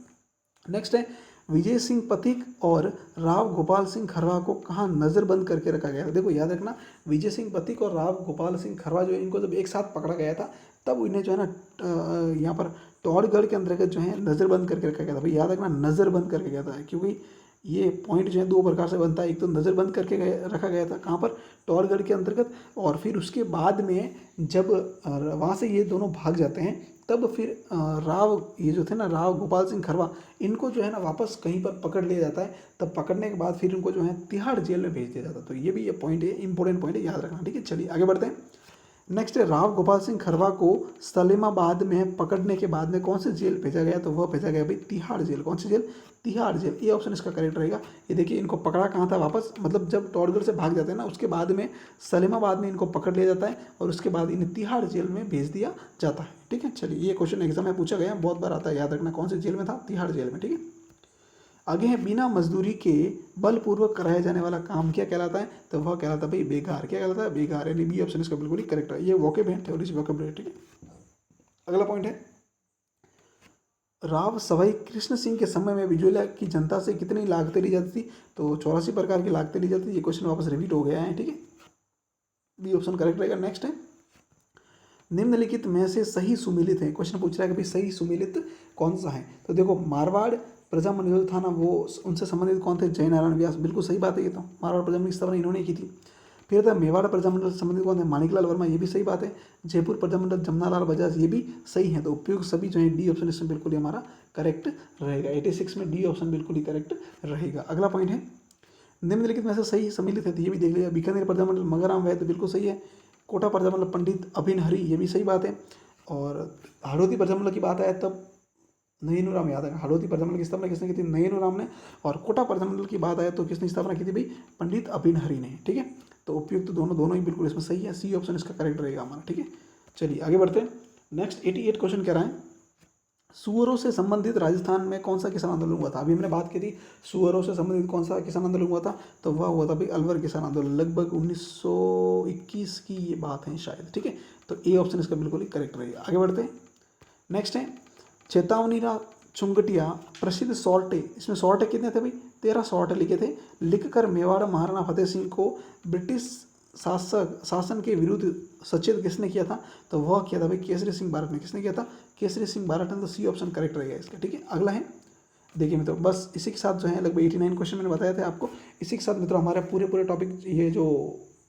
नेक्स्ट है विजय सिंह पथिक और राव गोपाल सिंह खरवा को कहाँ नज़रबंद करके रखा गया था? देखो याद रखना, विजय सिंह पथिक और राव गोपाल सिंह खरवा जो है इनको जब एक साथ पकड़ा गया था तब इन्हें जो है ना यहाँ पर टॉडगढ़ के अंतर्गत जो है नज़रबंद करके रखा गया था। भाई याद रखना नज़रबंद करके गया था, क्योंकि ये पॉइंट जो है दो प्रकार से बनता है। एक तो नज़रबंद करके रखा गया था, कहाँ पर? टॉडगढ़ के अंतर्गत। और फिर उसके बाद में जब वहाँ से ये दोनों भाग जाते हैं तब फिर राव, ये जो थे ना राव गोपाल सिंह खरवा, इनको जो है ना वापस कहीं पर पकड़ लिया जाता है। तब पकड़ने के बाद फिर इनको जो है तिहाड़ जेल में भेज दिया जाता है। तो ये भी ये पॉइंट है, इंपॉर्टेंट पॉइंट है, याद रखना। ठीक है, चलिए आगे बढ़ते हैं। नेक्स्ट है राव गोपाल सिंह खरवा को सलेमाबाद में पकड़ने के बाद में कौन से जेल भेजा गया? तो वह भेजा गया भाई तिहाड़ जेल। कौन सी जेल? तिहाड़ जेल। ये ऑप्शन इसका करेक्ट रहेगा। ये देखिए इनको पकड़ा कहाँ था वापस, मतलब जब टॉडगढ़ से भाग जाते हैं ना उसके बाद में सलेमाबाद में इनको पकड़ लिया जाता है और उसके बाद इन्हें तिहाड़ जेल में भेज दिया जाता है। ठीक है, चलिए ये क्वेश्चन एग्जाम में पूछा गया, बहुत बार आता है, याद रखना। कौन से जेल में था? तिहाड़ जेल में। ठीक है, आगे है बिना मजदूरी के बलपूर्वक कराया जाने वाला काम क्या कहलाता है? तो वह कहलाता है भाई बेकार। क्या कहलाता है? बेकार। यानी बी ऑप्शन इसका बिल्कुल ही करेक्ट है। ये वोकेब है, थ्योरीज वोकेबलरी। ठीक है, अगला पॉइंट है राव सवाई कृष्ण सिंह के समय में बिजोलिया की जनता से कितनी लागतें ली जाती थी? तो 84 प्रकार की लागतें ली जाती थी। ये क्वेश्चन वापस रिपीट हो गया है, ठीक है। बी ऑप्शन करेक्ट रहेगा। नेक्स्ट है, निम्नलिखित में से सही सुमेलित है। क्वेश्चन पूछ रहा है कि भाई सही सुमेलित कौन सा है? तो देखो, मारवाड़ प्रजामंडल था ना, वो उनसे संबंधित कौन थे? जयनारायण व्यास। बिल्कुल सही बात है ये तो। मारवाड़ प्रजामंडल की स्थापना इन्होंने की थी। फिर था मेवाड़ प्रजामंडल से संबंधित कौन है? माणिकलाल वर्मा। ये भी सही बात है। जयपुर प्रजामंडल जमनालाल बजाज। ये भी सही है। तो उपयुक्त सभी जो है डी ऑप्शन इसमें बिल्कुल ही हमारा करेक्ट रहेगा। 86 में डी ऑप्शन बिल्कुल ही करेक्ट रहेगा। अगला पॉइंट है, निम्नलिखित में से सही सम्मिलित है। तो ये भी देख लिया। बीकानेर प्रजामंडल मगराम वैद्य, बिल्कुल सही है। कोटा प्रजामंडल पंडित अभिन हरि, ये भी सही बात है। और हाड़ौती प्रजामंडल की बात आए तब नयनू राम याद है। हाड़ौती प्रजामंडल की स्थापना किसने की थी? नयनू राम ने। और कोटा प्रजामंडल की बात आए तो किसने स्थापना की थी भाई? पंडित अभिन हरि ने, ठीक है। तो उपयुक्त दोनों ही बिल्कुल इसमें सही है। सी ऑप्शन इसका करेक्ट रहेगा हमारा, ठीक है। चलिए आगे बढ़ते हैं। नेक्स्ट 88 क्वेश्चन कह रहा है, सुअरों से संबंधित राजस्थान में कौन सा किसान आंदोलन हुआ था? अभी हमने बात की थी सुअरों से संबंधित कौन सा किसान आंदोलन हुआ था, तो वह हुआ था भाई अलवर किसान आंदोलन। लगभग 1921 की ये बात है शायद, ठीक है। तो ए ऑप्शन इसका बिल्कुल ही करेक्ट रहेगा। आगे बढ़ते हैं। नेक्स्ट है, चेतावनीरा चुंगटिया प्रसिद्ध सॉर्टे। इसमें सॉर्टे कितने थे भाई? 13 सॉर्टे लिखे थे। लिखकर मेवाड़ महाराणा फतेह सिंह को ब्रिटिश शासन के विरुद्ध सचेत किसने किया था? तो वह किया था भाई केसरी सिंह बारट ने। किसने किया था? केसरी सिंह बारट ने। तो सी ऑप्शन करेक्ट रहेगा इसका, ठीक है। अगला है, देखिए मित्रों, बस इसी के साथ जो है लगभग 89 क्वेश्चन मैंने बताया था आपको। इसी के साथ मित्रों हमारे पूरे टॉपिक, ये जो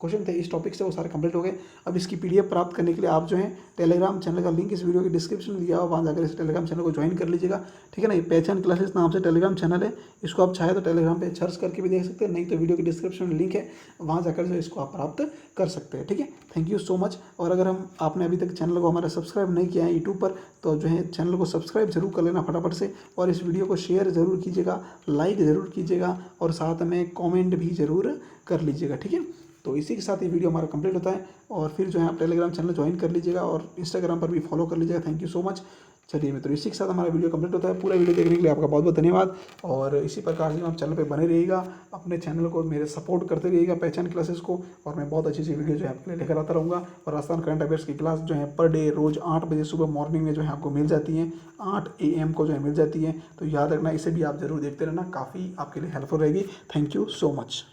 क्वेश्चन थे इस टॉपिक से, वो सारे कंप्लीट हो गए। अब इसकी पीडीएफ प्राप्त करने के लिए आप जो है टेलीग्राम चैनल का लिंक इस वीडियो के डिस्क्रिप्शन में दिया हुआ, वहाँ जाकर इस टेलीग्राम चैनल को ज्वाइन कर लीजिएगा, ठीक है ना। ये पहचान क्लासेस नाम से टेलीग्राम चैनल है। इसको आप चाहे तो टेलीग्राम पे सर्च करके भी देख सकते हैं, नहीं तो वीडियो के डिस्क्रिप्शन में लिंक है, वहाँ जाकर जो इसको आप प्राप्त कर सकते हैं, ठीक है। Thank you so much. और अगर आपने अभी तक चैनल को हमारा सब्सक्राइब नहीं किया है यूट्यूब पर, तो जो है चैनल को सब्सक्राइब जरूर कर लेना फटाफट से। और इस वीडियो को शेयर ज़रूर कीजिएगा, लाइक ज़रूर कीजिएगा, और साथ में कॉमेंट भी ज़रूर कर लीजिएगा, ठीक है। तो इसी के साथ ये वीडियो हमारा कंप्लीट होता है। और फिर जो है आप टेलीग्राम चैनल ज्वाइन कर लीजिएगा और इंस्टाग्राम पर भी फॉलो कर लीजिएगा। Thank you so much. चलिए मित्रों, इसी के साथ हमारा वीडियो कंप्लीट होता है। पूरा वीडियो देखने के लिए आपका बहुत बहुत धन्यवाद। और इसी प्रकार से आप चैनल पे बने रहिएगा, अपने चैनल को मेरे सपोर्ट करते रहिएगा, पहचान क्लासेस को। और मैं बहुत अच्छी वीडियो जो है आपके लिए लेकर आता रहूँगा। और राजस्थान करंट अफेयर्स की क्लास जो है पर डे रोज़ 8 बजे सुबह मॉर्निंग में जो है आपको मिल जाती है, 8 AM को जो है मिल जाती है। तो याद रखना, इसे भी आप जरूर देखते रहना, काफ़ी आपके लिए हेल्पफुल रहेगी। Thank you so much.